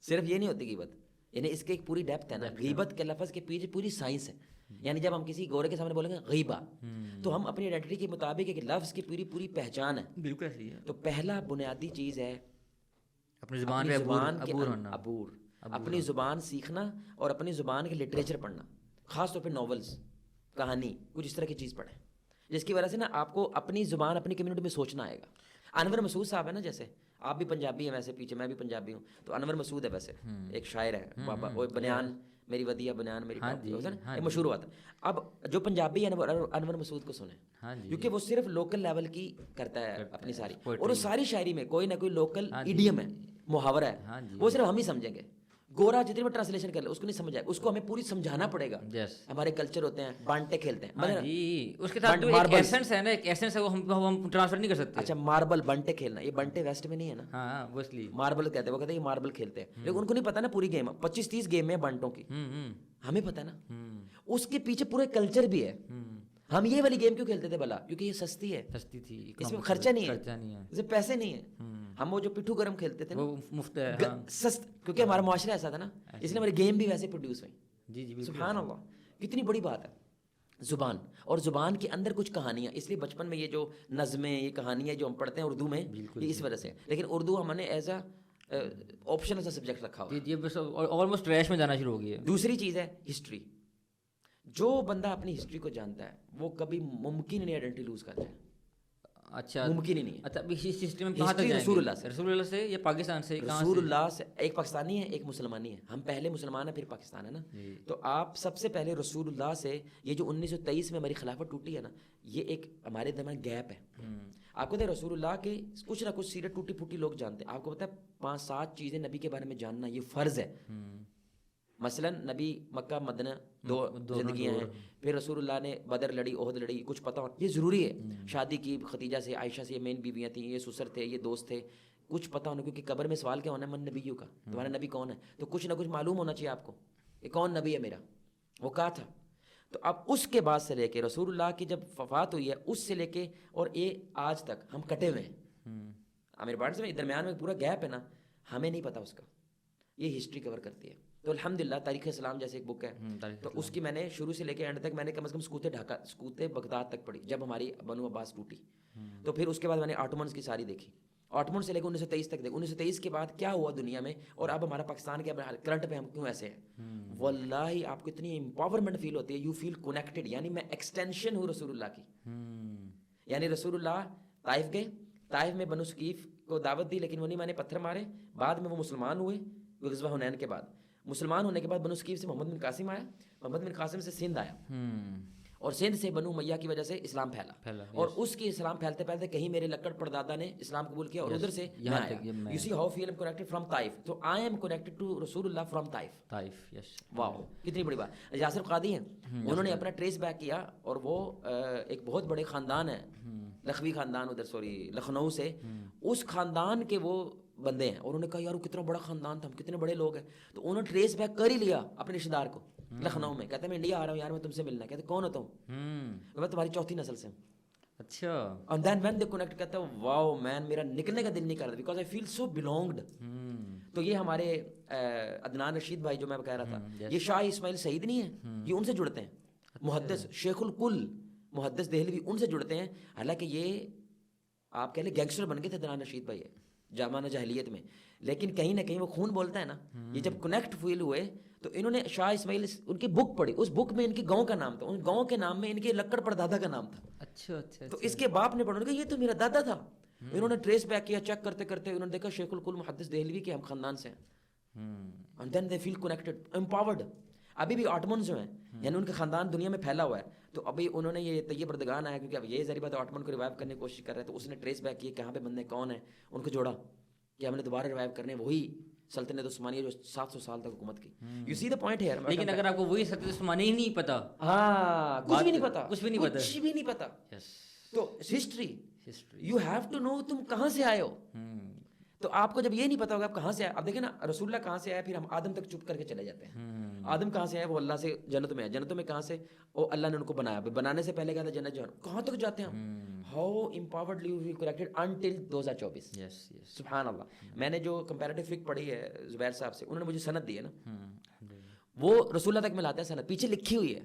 [SPEAKER 1] صرف یہ نہیں ہوتی غیبت, یعنی اس کے ایک پوری ڈیپتھ ہے نا. غیبت کے لفظ کے پیچھے پوری سائنس ہے. یعنی جب ہم کسی گورے کے سامنے بولیں گے غیبہ, تو ہم اپنی آئیڈینٹی کے مطابق ایک لفظ کی پوری پہچان ہے.
[SPEAKER 2] بالکل ایسی ہے.
[SPEAKER 1] تو پہلا بنیادی چیز ہے
[SPEAKER 2] اپنی زبان
[SPEAKER 1] کے عبور, اپنی زبان سیکھنا اور اپنی زبان کے لٹریچر پڑھنا, خاص طور پہ ناولز, کہانی, کچھ اس طرح کی چیز پڑھیں جس کی وجہ سے نا آپ کو اپنی زبان اپنی کمیونٹی میں سوچنا آئے گا. انور مسعود صاحب ہے نا, جیسے آپ بھی پنجابی ہیں ویسے, پیچھے میں بھی پنجابی ہوں, تو انور مسعود ہے ویسے ایک شاعر ہے, بابا وہ بنیان میری ودیا بنیان میری یہ مشہور ہوا تھا. اب جو پنجابی ہے انور مسعود کو سنیں, کیونکہ وہ صرف لوکل لیول کی کرتا ہے اپنی ساری, اور وہ ساری شاعری میں کوئی نہ کوئی لوکل ایڈیم ہے, محاورہ ہے, وہ صرف ہم ہی سمجھیں گے. گورا جتنی بھی ٹرانسلیشن کر لے اس کو نہیں سمجھ آئے, اس کو ہمیں پوری سمجھانا پڑے گا. ہمارے کلچر ہوتے ہیں, بانٹے کھیلتے ہیں,
[SPEAKER 2] اس کے ساتھ ایک ایسنس ہے نا, ایک ایسنس ہے وہ ہم ٹرانسفر نہیں کر سکتے.
[SPEAKER 1] اچھا ماربل بانٹے کھیلنا, یہ بانٹے ویسٹ میں نہیں ہے نا.
[SPEAKER 2] ہاں وہ اس لیے
[SPEAKER 1] ماربل کہتے ہیں, وہ کہتے ہیں یہ ماربل کھیلتے ہیں, لیکن ان کو نہیں پتا نا پوری گیم 25-30 گیم ہے بانٹوں کی, ہمیں پتا نا. اس کے پیچھے پورے کلچر بھی ہے. ہم یہ والی گیم کیوں کھیلتے تھے بلا, کیونکہ یہ سستی ہے,
[SPEAKER 2] سستی تھی,
[SPEAKER 1] اس میں خرچہ نہیں ہے, اس میں پیسے نہیں ہیں. ہم وہ جو پٹھو گرم کھیلتے تھے
[SPEAKER 2] وہ مفت ہے,
[SPEAKER 1] سست, کیونکہ ہمارا معاشرہ ایسا تھا نا, اس لیے ہماری گیم بھی ویسے پروڈیوس ہوئی.
[SPEAKER 2] جی
[SPEAKER 1] سبحان اللہ, کتنی بڑی بات ہے زبان, اور زبان کے اندر کچھ کہانیاں. اس لیے بچپن میں یہ جو نظمیں, یہ کہانیاں جو ہم پڑھتے ہیں اردو میں, یہ اس وجہ سے. لیکن اردو ہم نے ایز اے آپشنل سا سبجیکٹ رکھا ہوا.
[SPEAKER 2] یہ بس آلموسٹ ٹریش میں جانا شروع ہو گیا ہے.
[SPEAKER 1] دوسری چیز ہے ہسٹری. جو بندہ اپنی ہسٹری کو جانتا ہے وہ کبھی ممکن نہیں آئیڈینٹی لوز کر جائے.
[SPEAKER 2] اچھا
[SPEAKER 1] ممکن ہی نہیں ہے.
[SPEAKER 2] اچھا اب اس سسٹم میں کہاں تک جائیں گے؟ رسول اللہ سے یا پاکستان سے؟
[SPEAKER 1] رسول اللہ سے. ایک پاکستانی ہے ایک مسلمانی ہے, ہم پہلے مسلمان ہیں پھر پاکستان ہے نا. تو آپ سب سے پہلے رسول اللہ سے, یہ جو 1923 میں ہماری خلافت ٹوٹی ہے نا, یہ ایک ہمارے درمیان گیپ ہے. آپ کو پتہ ہے رسول اللہ کے کچھ نہ کچھ سیرت ٹوٹی پھوٹی لوگ جانتے ہیں. آپ کو پتہ ہے 5-7 چیزیں نبی کے بارے میں جاننا یہ فرض ہے. مثلا نبی مکہ مدینہ دو زندگیاں ہیں، پھر رسول اللہ نے بدر لڑی، احد لڑی، کچھ پتہ ہو، یہ ضروری ہے. شادی کی خدیجہ سے، عائشہ سے، یہ مین بیویاں تھیں، یہ سسر تھے، یہ دوست تھے، کچھ پتہ ہونا، کیونکہ قبر میں سوال کیا ہونا ہے؟ من نبیوں کا، تمہارا نبی کون ہے؟ تو کچھ نہ کچھ معلوم ہونا چاہیے آپ کو کہ کون نبی ہے میرا، وہ کہا تھا. تو اب اس کے بعد سے لے کے رسول اللہ کی جب وفات ہوئی ہے اس سے لے کے اور یہ آج تک ہم کٹے ہوئے ہیں. میرے بات سے درمیان میں پورا گیپ ہے نا، ہمیں نہیں پتہ اس کا. یہ ہسٹری کور کرتی ہے. تو الحمدللہ تاریخ اسلام جیسے ایک بک ہے، تو اس کی میں نے شروع سے لے کے اینڈ تک میں نے کم از کم سقوط بغداد تک پڑھی، جب ہماری بنو عباس ٹوٹی. تو پھر اس کے بعد میں نے آٹومنس کی ساری دیکھی، آٹومن سے لے کے 1923 تک دیکھی. 1923 کے بعد کیا ہوا دنیا میں، اور اب ہمارا پاکستان کے کرنٹ پہ ہم کیوں ایسے ہیں. واللہ آپ کو اتنی امپاورمنٹ فیل ہوتی ہے، یو فیل کنیکٹڈ، یعنی میں ایکسٹینشن ہوں رسول اللہ کی. یعنی رسول اللہ طائف گئے، طائف میں بنو ثقیف کو دعوت دی، لیکن وہ نہیں مانے، پتھر مارے. بعد میں وہ مسلمان ہوئے غزوہ حنین کے بعد. مسلمان ہونے کے بعد بنو ثقیف سے محمد بن قاسم آیا، محمد بن قاسم سے سندھ آیا، اور سندھ سے بنو امیہ کی وجہ سے اسلام پھیلا. اور اس کی اسلام پھیلتے پھیلتے کہیں میرے لکڑ پردادا نے اسلام قبول کیا، اور ادھر سے میں آیا. You see how feel am connected from Taif. تو آئی ایم کنیکٹڈ ٹو رسول اللہ فرام طائف. واو کتنی بڑی بات. یاسر قادی ہیں، انہوں نے اپنا ٹریس بیک کیا، اور وہ ایک بہت بڑے خاندان ہے، لکھوی خاندان، ادھر لکھنؤ سے، اس خاندان کے وہ بندے ہیں. اور انہوں نے کہا یار وہ کتنا بڑا خاندان تھا، ہم کتنے بڑے لوگ ہیں. تو انہوں نے ٹریس بیک کر ہی لیا اپنے رشتہ دار کو لکھنؤ میں. کہتے ہیں میں انڈیا آ رہا ہوں یار، میں تم سے ملنا ہے. کہتے کون ہوتا ہوں؟ میں تمہاری چوتھی نسل سے ہوں.
[SPEAKER 2] اچھا.
[SPEAKER 1] اور دین وین دے کنیکٹ کرتا ہوں، واو مین میرا نکلنے کا دل نہیں کرتا، بیکاز آئی فیل سو بلونگڈ. تو یہ ہمارے عدنان رشید بھائی جو میں کہہ رہا تھا، یہ شاہ اسماعیل سعید نہیں ہے، یہ ان سے جڑتے ہیں. محدث شیخ الکل محدث دہلوی ان سے جڑتے ہیں. حالانکہ یہ آپ کہہ لیں گینگسٹر بن گئے تھے عدنان رشید بھائی زمانہ جاہلیت میں، لیکن کہیں نہ کہیں وہ خون بولتا ہے نا. یہ جب کنیکٹ فیل ہوئے تو انہوں نے شاہ اسماعیل ان کی بک پڑھی، اس بک میں ان کے گاؤں کا نام تھا، ان گاؤں کے نام میں ان کے لکڑ پردادا کا نام تھا.
[SPEAKER 2] اچھا.
[SPEAKER 1] تو اس کے باپ نے پڑھا کہ یہ تو میرا دادا تھا. انہوں نے ٹریس بیک کیا، چیک کرتے کرتے انہوں نے دیکھا شیخ الکل محدث دہلوی کے ہم خاندان سے ہیں. And then they feel connected, empowered. ابھی بھی آٹمن جو ہیں، یعنی ان کا خاندان دنیا میں پھیلا ہوا ہے. تو ابھی انہوں نے یہ طیب اردگان آیا، کیونکہ اب یہ ذریعہ بات آٹمن کو ریوائیو کرنے کی کوشش کر رہے ہیں. تو اس نے ٹریس بیک کیا کہاں پہ بندے کون ہیں، ان کو جوڑا کہ ہم نے دوبارہ ریوائیو کرنے وہی سلطنت عثمانیہ جو 700 سال تک حکومت کی. یو سی دا پوائنٹ ہے.
[SPEAKER 2] لیکن اگر آپ کو وہی سلطنت عثمانیہ ہی نہیں پتا،
[SPEAKER 1] ہاں کچھ بھی نہیں پتا،
[SPEAKER 2] کچھ بھی نہیں پتا.
[SPEAKER 1] تو history you have to know تم کہاں سے آئے ہو. تو آپ کو جب یہ نہیں پتا ہوگا آپ کہاں سے آئے. اب دیکھیں نا رسول اللہ کہاں سے آیا، پھر ہم آدم تک چپ کر کے چلے جاتے ہیں. آدم کہاں سے آیا؟ وہ اللہ سے جنت میں ہے. جنتوں میں کہاں سے؟ وہ اللہ نے ان کو بنایا. بنانے سے پہلے کہا تھا جنت جہنم. کہاں تک جاتے ہیں ہم؟ How empowered you feel connected until 2024. سبحان اللہ. میں نے جو کمپیریٹیو فک پڑھی ہے زبیر صاحب سے، انہوں نے مجھے سند دی ہے نا، وہ رسول اللہ تک میں لاتا ہے سند، پیچھے لکھی ہوئی ہے.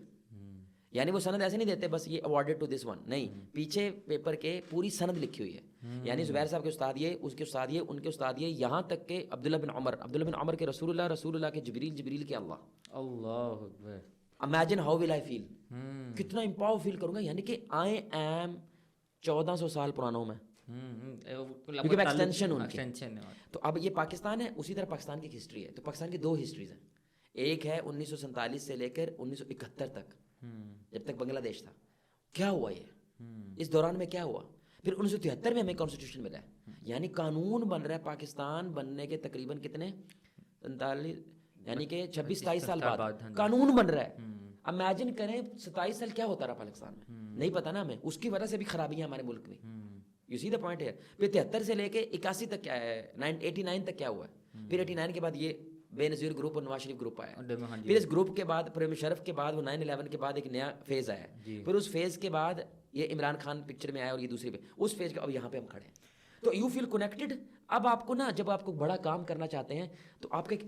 [SPEAKER 1] یعنی وہ سند ایسے نہیں دیتے بس یہ اوارڈڈ ٹو دس ون، نہیں، پیچھے پیپر کے پوری سند لکھی ہوئی ہے. یعنی زبیر صاحب کے استاد یہ، اس کے استاد یہ، ان کے استاد یہ، یہاں تک کہ عبداللہ بن عمر کے رسول اللہ کے جبریل کے اللہ
[SPEAKER 2] اکبر.
[SPEAKER 1] امیجن ہاؤ ول آئی فیل، کتنا امپاور فیل کروں گا. یعنی کہ آئی ایم 1400 سال پرانا ہوں میں، کیونکہ میں ایکسٹینشن ہوں. تو اب یہ پاکستان ہے، اسی طرح پاکستان کی ہسٹری ہے. تو پاکستان کی دو ہسٹریز ہیں، ایک ہے 1947 سے لے کر 1971 تک، جب تک بنگلہ دیش تھا. کیا ہوا یہ اس دوران میں کیا ہوا؟ پھر 1973 میں ہمیں کانسٹیٹیوشن ملا ہے، یعنی قانون بن رہا ہے پاکستان بننے کے تقریباً کتنے 39 یعنی کہ 26-27 سال بعد قانون بن رہا ہے. امیجن کریں 27 سال کیا ہوتا رہا پاکستان میں، نہیں پتا نا ہمیں. اس کی وجہ سے بھی خرابیاں ہمارے ملک میں. یو سی دا پوائنٹ ہے. پھر 73 سے لے کے 81 تک کیا ہے، 89 تک کیا ہوا ہے. پھر 89 کے بعد یہ بے نظیر گروپ اور نواز شریف گروپ آیا. پھر اس گروپ کے بعد پرویز مشرف کے بعد وہ 9/11 کے بعد ایک نیا فیز آیا. پھر اس فیز کے بعد یہ عمران خان پکچر میں آیا، اور یہ دوسری اس فیز کے اب یہاں پہ ہم کھڑے ہیں. تو یو فیل کنیکٹڈ. اب آپ کو نا جب آپ کو بڑا کام کرنا چاہتے ہیں تو آپ کا ایک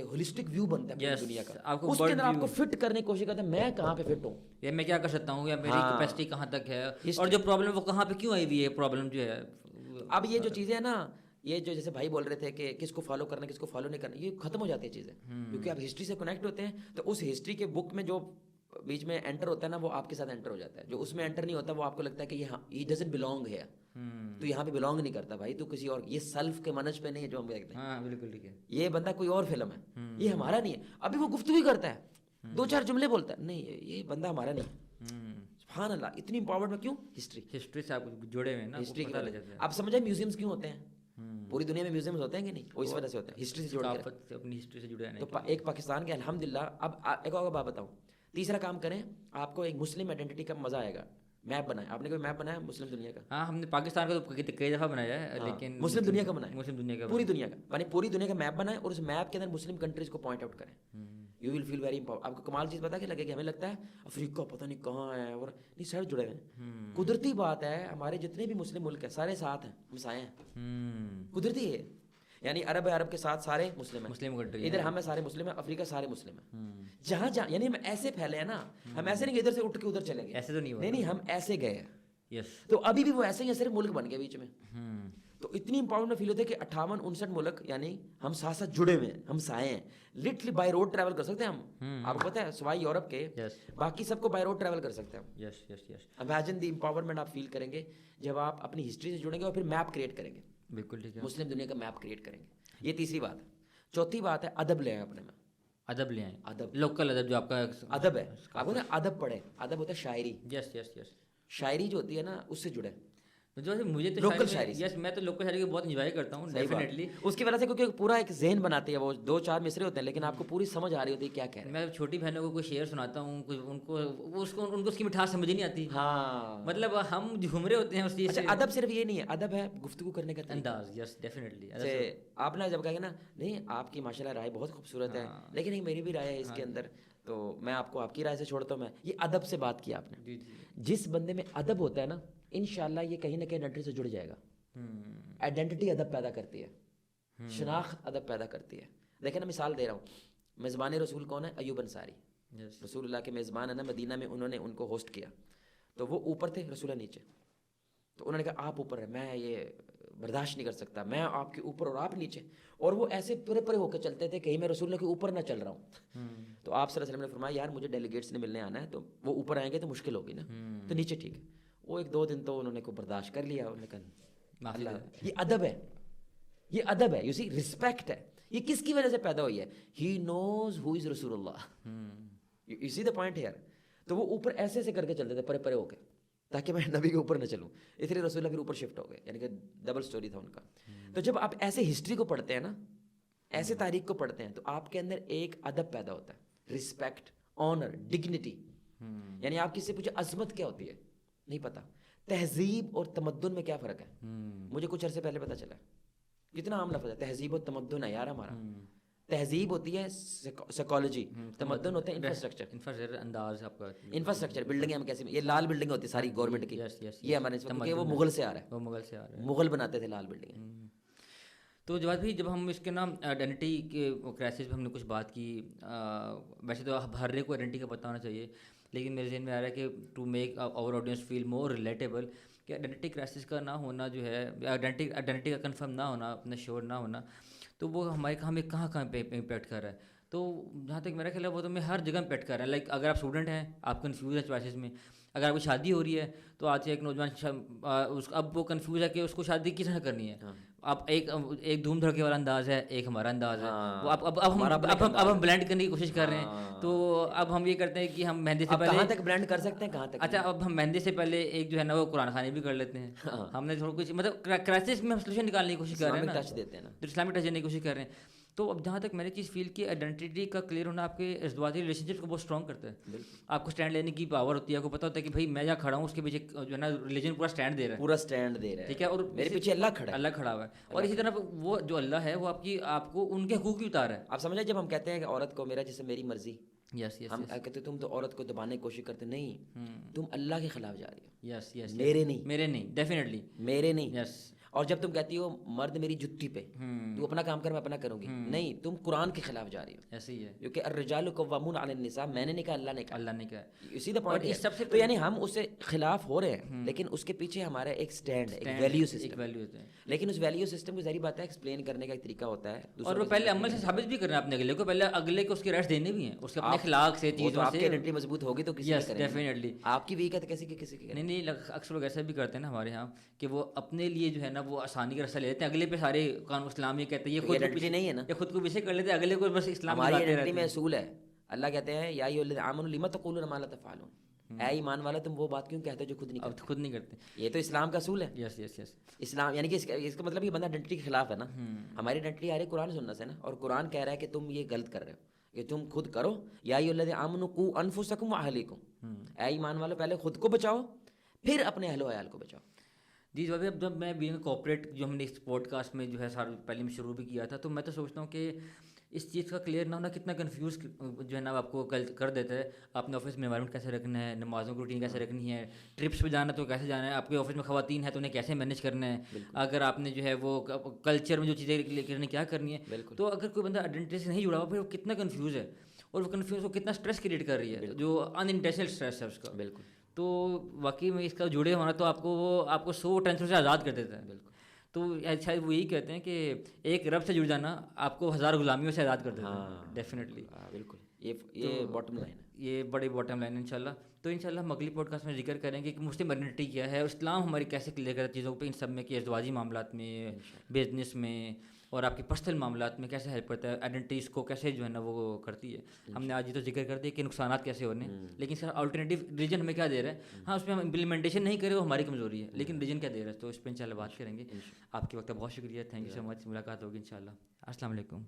[SPEAKER 1] ہولسٹک ویو بنتا ہے دنیا کا، اس کے اندر آپ کو فٹ کرنے کی کوشش کرتے ہیں میں کہاں پہ فٹ ہوں،
[SPEAKER 2] یا میں کیا کر سکتا ہوں، یا میری کیپیسٹی کہاں تک ہے، اور جو پرابلم وہ کہاں پہ کیوں آئی ہوئی ہے پرابلم جو ہے.
[SPEAKER 1] اب یہ جو چیزیں ہیں نا، یہ جو جیسے بھائی بول رہے تھے کہ کس کو فالو کرنا کس کو فالو نہیں کرنا، یہ ختم ہو جاتی ہے چیزیں، کیونکہ آپ ہسٹری سے کنیکٹ ہوتے ہیں. تو اس ہسٹری کے بک میں جو بیچ میں انٹر ہوتا ہے نا، وہ آپ کے ساتھ انٹر ہو جاتا ہے. جو اس میں انٹر نہیں ہوتا وہ آپ کو لگتا ہے کہ یہ ڈزنٹ بلونگ ہے، تو یہاں پہ بلونگ نہیں کرتا بھائی، تو کسی اور، یہ سیلف کے منج پہ نہیں ہے جو ہم دیکھتے ہیں.
[SPEAKER 2] ہاں بالکل ٹھیک ہے.
[SPEAKER 1] یہ بندہ کوئی اور فلم ہے، یہ ہمارا نہیں ہے. ابھی وہ گفتگو کرتا ہے، 2-4 جملے بولتا ہے، نہیں یہ بندہ ہمارا نہیں ہے. سبحان اللہ. اتنی امپاورڈ میں کیوں؟ ہسٹری
[SPEAKER 2] سے آپ جڑے ہوئے ہیں نا،
[SPEAKER 1] ہسٹری کی. اب سمجھے میوزیمس کیوں ہوتے ہیں؟ پوری دنیا میں میوزیمز ہوتے ہیں کہ نہیں؟ وہ اس وجہ سے ہوتے ہیں، ہسٹری سے جوڑ کے
[SPEAKER 2] ثقافت سے اپنی ہسٹری سے جڑے رہنے
[SPEAKER 1] تو ایک پاکستان کے الحمدللہ. اب ایک اور بات بتاؤں، تیسرا کام کریں، آپ کو ایک مسلم آئیڈینٹی کا مزہ آئے گا. میپ بنایا آپ نے، کوئی میپ بنایا مسلم دنیا کا؟
[SPEAKER 2] ہاں ہم نے پاکستان کا تو کئی دفعہ بنایا ہے، لیکن
[SPEAKER 1] مسلم دنیا کا بنایا،
[SPEAKER 2] مسلم دنیا کا
[SPEAKER 1] پوری دنیا کا، یعنی پوری دنیا کا میپ بنائے اور اس میپ کے اندر مسلم کنٹریز کو پوائنٹ آؤٹ کریں. You will feel very empowered. آپ کو کمال چیز پتا کہ لگے کہ ہمیں لگتا ہے افریقہ پتہ نہیں کہاں ہے، اور نہیں سب جڑے ہوئے ہیں. قدرتی بات ہے، ہمارے جتنے بھی مسلم ملک ہیں سارے ساتھ ہیں، ہمسائے ہیں، قدرتی ہے. یعنی عرب کے ساتھ سارے مسلم ہیں،
[SPEAKER 2] مسلم کنٹری
[SPEAKER 1] ادھر ہم سارے مسلم ہیں، افریقہ سارے مسلم ہیں. جہاں یعنی ہم ایسے پھیلے ہیں نا، ہم ایسے نہیں کہ ادھر سے اٹھ کے ادھر چلے گئے،
[SPEAKER 2] ایسے تو
[SPEAKER 1] نہیں ہم ایسے گئے ہیں.
[SPEAKER 2] یس.
[SPEAKER 1] تو ابھی بھی وہ ایسے ہی صرف ملک بن گئے بیچ میں. تو اتنی امپاورمنٹ فیل ہوتا ہے کہ 58-59 ملک یعنی ہم ساتھ ساتھ جڑے ہوئے ہیں، ہم سائے ہیں. لٹرلی بائی روڈ ٹریول کر سکتے ہیں ہم. آپ کو پتہ ہے سوائے یورپ کے باقی سب کو بائی روڈ ٹریول کر سکتے ہیں ہم.
[SPEAKER 2] یس یس یس.
[SPEAKER 1] امیجن دی امپاورمنٹ آپ فیل کریں گے جب آپ اپنی ہسٹری سے جڑیں گے اور پھر میپ کریٹ کریں گے.
[SPEAKER 2] بالکل ٹھیک ہے.
[SPEAKER 1] مسلم دنیا کا میپ کریٹ کریں گے. یہ تیسری بات ہے. چوتھی بات ہے ادب لے آئیں اپنے میں.
[SPEAKER 2] ادب لے آئیں.
[SPEAKER 1] ادب،
[SPEAKER 2] لوکل ادب جو آپ کا
[SPEAKER 1] ادب ہے. آپ کو نا ادب پڑھیں. ادب ہوتا ہے شاعری.
[SPEAKER 2] یس یس یس.
[SPEAKER 1] شاعری جو ہوتی ہے نا اس سے جڑے.
[SPEAKER 2] جو مجھے تو
[SPEAKER 1] لوکل شاعری،
[SPEAKER 2] یس میں تو لوکل شاعری کو بہت انجوائے کرتا ہوں ڈیفینیٹلی.
[SPEAKER 1] اس کی وجہ سے کیونکہ پورا ایک ذہن بناتی ہے، وہ 2-4 مصرے ہوتے ہیں لیکن آپ کو پوری سمجھ آ رہی ہوتی ہے کیا کہہ رہے ہیں.
[SPEAKER 2] میں چھوٹی بہنوں کو کوئی شعر سناتا ہوں، ان کو اس کی مٹھاس سمجھ نہیں آتی.
[SPEAKER 1] ہاں
[SPEAKER 2] مطلب ہم جھومرے ہوتے ہیں اس چیز سے.
[SPEAKER 1] ادب صرف یہ نہیں ہے، ادب ہے گفتگو کرنے کا
[SPEAKER 2] انداز. Yes definitely.
[SPEAKER 1] آپ نا جب کہیں گے نا نہیں آپ کی ماشاء اللہ رائے بہت خوبصورت ہے لیکن ایک میری بھی رائے ہے اس کے اندر، تو میں آپ کو آپ کی رائے سے چھوڑتا ہوں. میں یہ ادب سے بات کیا آپ نے. جس بندے میں ادب ہوتا ہے نا انشاءاللہ یہ کہیں نہ کہیں آئیڈینٹی سے جڑ جائے گا. آئیڈینٹی ادب پیدا کرتی ہے، شناخت ادب پیدا کرتی ہے. دیکھیں نا مثال دے رہا ہوں، میزبان رسول کون ہے؟ ایوب انصاری. رسول اللہ کے میزبان ہے نا مدینہ میں، انہوں نے ان کو ہوسٹ کیا. تو وہ اوپر تھے، رسول اللہ نیچے. تو انہوں نے کہا آپ اوپر ہے، میں یہ برداشت نہیں کر سکتا، میں آپ کے اوپر اور آپ نیچے. اور وہ ایسے پرے پرے ہو کے چلتے تھے کہیں میں رسول اللہ کے اوپر نہ چل رہا ہوں. تو آپ صلی اللہ علیہ وسلم نے فرمایا یار مجھے ڈیلیگیٹس نے ملنے آنا ہے، تو وہ اوپر آئیں گے تو مشکل ہوگی نا، تو نیچے ٹھیک ہے. وہ 1-2 دن تو انہوں نے کو برداشت کر لیا. انہوں نے کہا اللہ یہ ادب ہے، یہ ادب ہے. یو سی رسپیکٹ ہے. یہ کس کی وجہ سے پیدا ہوئی ہے؟ ہی نوز who is Rasool Allah. You see the point here. تو وہ اوپر ایسے سے کر کے چلتے تھے پرے پرے ہو کے تاکہ میں نبی کے اوپر نہ چلوں، اس لیے رسول اللہ پھر اوپر شفٹ ہو گئے. یعنی کہ ڈبل سٹوری تھا ان کا. تو جب آپ ایسے ہسٹری کو پڑھتے ہیں نا، ایسے تاریخ کو پڑھتے ہیں، تو آپ کے اندر ایک ادب پیدا ہوتا ہے، رسپیکٹ، آنر، ڈگنیٹی. یعنی آپ کسی سے پوچھے عظمت کیا ہوتی ہے، نہیں پتا. تہذیب اور تمدن میں کیا فرق ہے؟ مجھے کچھ عرصے پہلے پتا چلا. کتنا عام لفظ ہے تہذیب اور تمدن ہے یار ہمارا. تہذیب ہوتی ہے سائیکالوجی، تمدن ہوتا ہے انفراسٹرکچر.
[SPEAKER 2] انداز آپ کا
[SPEAKER 1] انفراسٹرکچر بلڈنگ ہم کیسے، یہ لال بلڈنگ ہوتی ہے ساری گورنمنٹ کی، یہ ہمارے کیونکہ وہ مغل سے آ رہا ہے.
[SPEAKER 2] وہ مغل سے آ رہا ہے،
[SPEAKER 1] مغل بناتے تھے لال بلڈنگ.
[SPEAKER 2] تو جواد بھائی جب ہم اس کے نا آئیڈینٹی کے کرائسس پہ ہم نے کچھ بات کی، ویسے تو ہر ایک کو آئیڈینٹی کا پتہ ہونا چاہیے، لیکن میرے ذہن میں آ رہا ہے کہ to make our audience feel more relatable کہ آئیڈینٹی کرائسس کا نہ ہونا جو ہے، آئیڈینٹی کا کنفرم نہ ہونا، اپنا شیور نہ ہونا، تو وہ ہمیں کہاں پہ امپیکٹ کر رہا ہے. تو جہاں تک میرا خیال ہے وہ تو میں ہر جگہ امپیکٹ کر رہا ہے. لائک اگر آپ اسٹوڈنٹ ہیں، آپ کنفیوز ہے چوائسیز میں. اگر آپ کی شادی ہو رہی ہے تو آج سے ایک نوجوان اب وہ کنفیوز ہے کہ اس کو شادی کس طرح کرنی ہے. اب ایک دھوم دھڑکے والا انداز ہے، ایک ہمارا انداز ہے. وہ اب ہم بلینڈ کرنے کی کوشش کر رہے ہیں. تو اب ہم یہ کرتے ہیں کہ ہم مہندی سے پہلے
[SPEAKER 1] کہاں تک بلینڈ کر سکتے ہیں، کہاں تک.
[SPEAKER 2] اچھا اب ہم مہندی سے پہلے ایک جو ہے نا وہ قرآن خوانی بھی کر لیتے ہیں. ہم نے تھوڑا کچھ مطلب کرائسس میں ہم سولوشن نکالنے کی کوشش کر رہے ہیں نا، اسلامک ٹچ دینے کی کوشش کر رہے ہیں. تو اب جہاں تک میں نے چیز فیل کی آئیڈینٹی کا کلیئر ہونا آپ کے ازدواجی ریلیشن شپ کو بہت اسٹرانگ کرتا ہے. آپ کو اسٹینڈ لینے کی پاور ہوتی ہے. آپ کو پتہ ہوتا ہے کہ بھائی میں جہاں کھڑا ہوں اس کے پیچھے جو ہے نا ریلیجن پورا اسٹینڈ دے رہا ہے، ٹھیک ہے، اور
[SPEAKER 1] میرے پیچھے اللہ کھڑا
[SPEAKER 2] ہوا ہے. اور اسی طرح وہ جو اللہ ہے وہ آپ کو ان کے حقوق بھی اتارا ہے.
[SPEAKER 1] آپ سمجھیں جب ہم کہتے ہیں کہ عورت کو میرا جسم میری مرضی،
[SPEAKER 2] یس یس
[SPEAKER 1] ہم کہتے تم تو عورت کو دبانے کی کوشش کرتے، نہیں تم اللہ کے خلاف جا رہی ہو.
[SPEAKER 2] یس یس
[SPEAKER 1] میرے
[SPEAKER 2] نہیں ڈیفینیٹلی
[SPEAKER 1] میرے نہیں.
[SPEAKER 2] یس.
[SPEAKER 1] اور جب تم کہتی ہو مرد میری جتی پہ، تو اپنا کام کر میں اپنا کروں گی، نہیں تم قرآن کے خلاف جا رہی ہو.
[SPEAKER 2] ایسے ہی ہے،
[SPEAKER 1] کیونکہ الرجال قوامون علی النساء، میں نے نہیں کہا اللہ نے کہا. اسی دا پوائنٹ
[SPEAKER 2] سب سے
[SPEAKER 1] تو یعنی ہم اس سے خلاف ہو رہے ہیں لیکن اس کے پیچھے ہمارا ایک اسٹینڈ ہے، ایک ویلیو سسٹم. لیکن اس ویلیو سسٹم کو ظاہری بات ہے ایکسپلین کرنے کا ایک طریقہ ہوتا ہے،
[SPEAKER 2] اور وہ پہلے عمل سے ثابت بھی کرنا ہے اپنے اگلے کو، پہلے اگلے کو اس کے رائٹس دینے بھی ہیں، اس کے اپنے اخلاق سے، چیزوں سے.
[SPEAKER 1] آپ کی آئیڈینٹی مضبوط ہوگی تو کسی کی
[SPEAKER 2] ڈیفینیٹلی.
[SPEAKER 1] آپ کی ویک ہے تو کسی کی
[SPEAKER 2] نہیں. اکثر لوگ ایسا بھی کرتے ہیں نا ہمارے یہاں کہ وہ اپنے لیے جو ہے نا وہ آسانی کا رستہ لیتے ہیں، اگلے پہ سارے قانون اسلام یہ کہتے ہیں، یہ خود کو پیچھے کر لیتے ہیں، اگلے کو بس اسلام.
[SPEAKER 1] ہماری آئیڈینٹی میں اصول ہے، اللہ کہتے ہیں یا ایھا الذین آمنوا لم تقولون ما لا تفعلون. اے ایمان والا تم وہ بات کیوں کہتے ہو جو خود نہیں
[SPEAKER 2] اب
[SPEAKER 1] کرتے.
[SPEAKER 2] خود نہیں کرتے.
[SPEAKER 1] یہ تو اسلام کا اصول ہے.
[SPEAKER 2] یس یس یس.
[SPEAKER 1] اسلام یعنی کہ اس کا مطلب یہ بندہ آئیڈینٹی کے خلاف ہے نا. ہماری آئیڈینٹی آ رہی ہے قرآن سننے سے نا, اور قرآن کہہ رہا ہے کہ تم یہ غلط کر رہے ہو کہ تم خود کرو. یا ایھا الذین آمنوا قوا انفسکم واہلیکم, اے ایمان والو پہلے خود کو بچاؤ پھر اپنے اہل و عیال کو بچاؤ.
[SPEAKER 2] جی بھائی, اب جب میں بینگ کوپریٹ جو ہم نے اس پوڈ کاسٹ میں جو ہے سال پہلے میں شروع بھی کیا تھا, تو میں تو سوچتا ہوں کہ اس چیز کا کلیئر نہ ہونا کتنا کنفیوز جو ہے نا آپ کو کر دیتا ہے. آپ نے آفس میں انوائرمنٹ کیسے رکھنا ہے, نمازوں کی روٹین کیسے رکھنی ہے, ٹرپس پہ جانا تو کیسے جانا ہے, آپ کے آفس میں خواتین ہیں تو انہیں کیسے مینیج کرنا ہے, اگر آپ نے جو ہے وہ کلچر میں جو چیزیں لے کرنی کیا کرنی ہے. تو اگر کوئی بندہ آئیڈینٹی سے نہیں جڑا ہوا پھر وہ کتنا کنفیوز ہے, اور وہ کنفیوز وہ کتنا اسٹریس کریٹ کر رہی ہے, جو ان انٹینشنل اسٹریس ہے اس کا.
[SPEAKER 1] بالکل.
[SPEAKER 2] تو واقعی میں اس کا جڑے ہونا تو آپ کو 100 ٹینشن سے آزاد کر دیتا ہے.
[SPEAKER 1] بالکل.
[SPEAKER 2] تو شاید وہ یہی کہتے ہیں کہ ایک رب سے جڑ جانا آپ کو 1000 غلامیوں سے آزاد کر دیتا ہے. ڈیفینیٹلی.
[SPEAKER 1] بالکل, یہ باٹم لائن ہے,
[SPEAKER 2] یہ بڑی باٹم لائن ہے انشاءاللہ. تو انشاءاللہ ہم اگلی پوڈ کاسٹ میں ذکر کریں گے کہ مسلم آئیڈینٹی کیا ہے, اور اسلام ہماری کیسے کلیئر کرتا ہے چیزوں پہ, ان سب میں کہ ازدواجی معاملات میں, بزنس میں, اور آپ کے پرسنل معاملات میں کیسے ہیلپ کرتا ہے, آئیڈینٹیز کو کیسے جو ہے نا وہ کرتی ہے. ہم نے آج یہ تو ذکر کر دیا کہ نقصانات کیسے ہونے ہیں, لیکن سر آلٹرنیٹیو ریلیجن ہمیں کیا دے رہا ہے. ہاں اس میں ہم امپلیمنٹیشن نہیں کرے وہ ہماری کمزوری ہے, لیکن ریلیجن کیا دے رہا ہے, تو اس پہ انشاءاللہ بات کریں گے. آپ کے وقت کا بہت شکریہ, تھینک یو سو مچ. ملاقات ہوگی انشاءاللہ. السلام علیکم.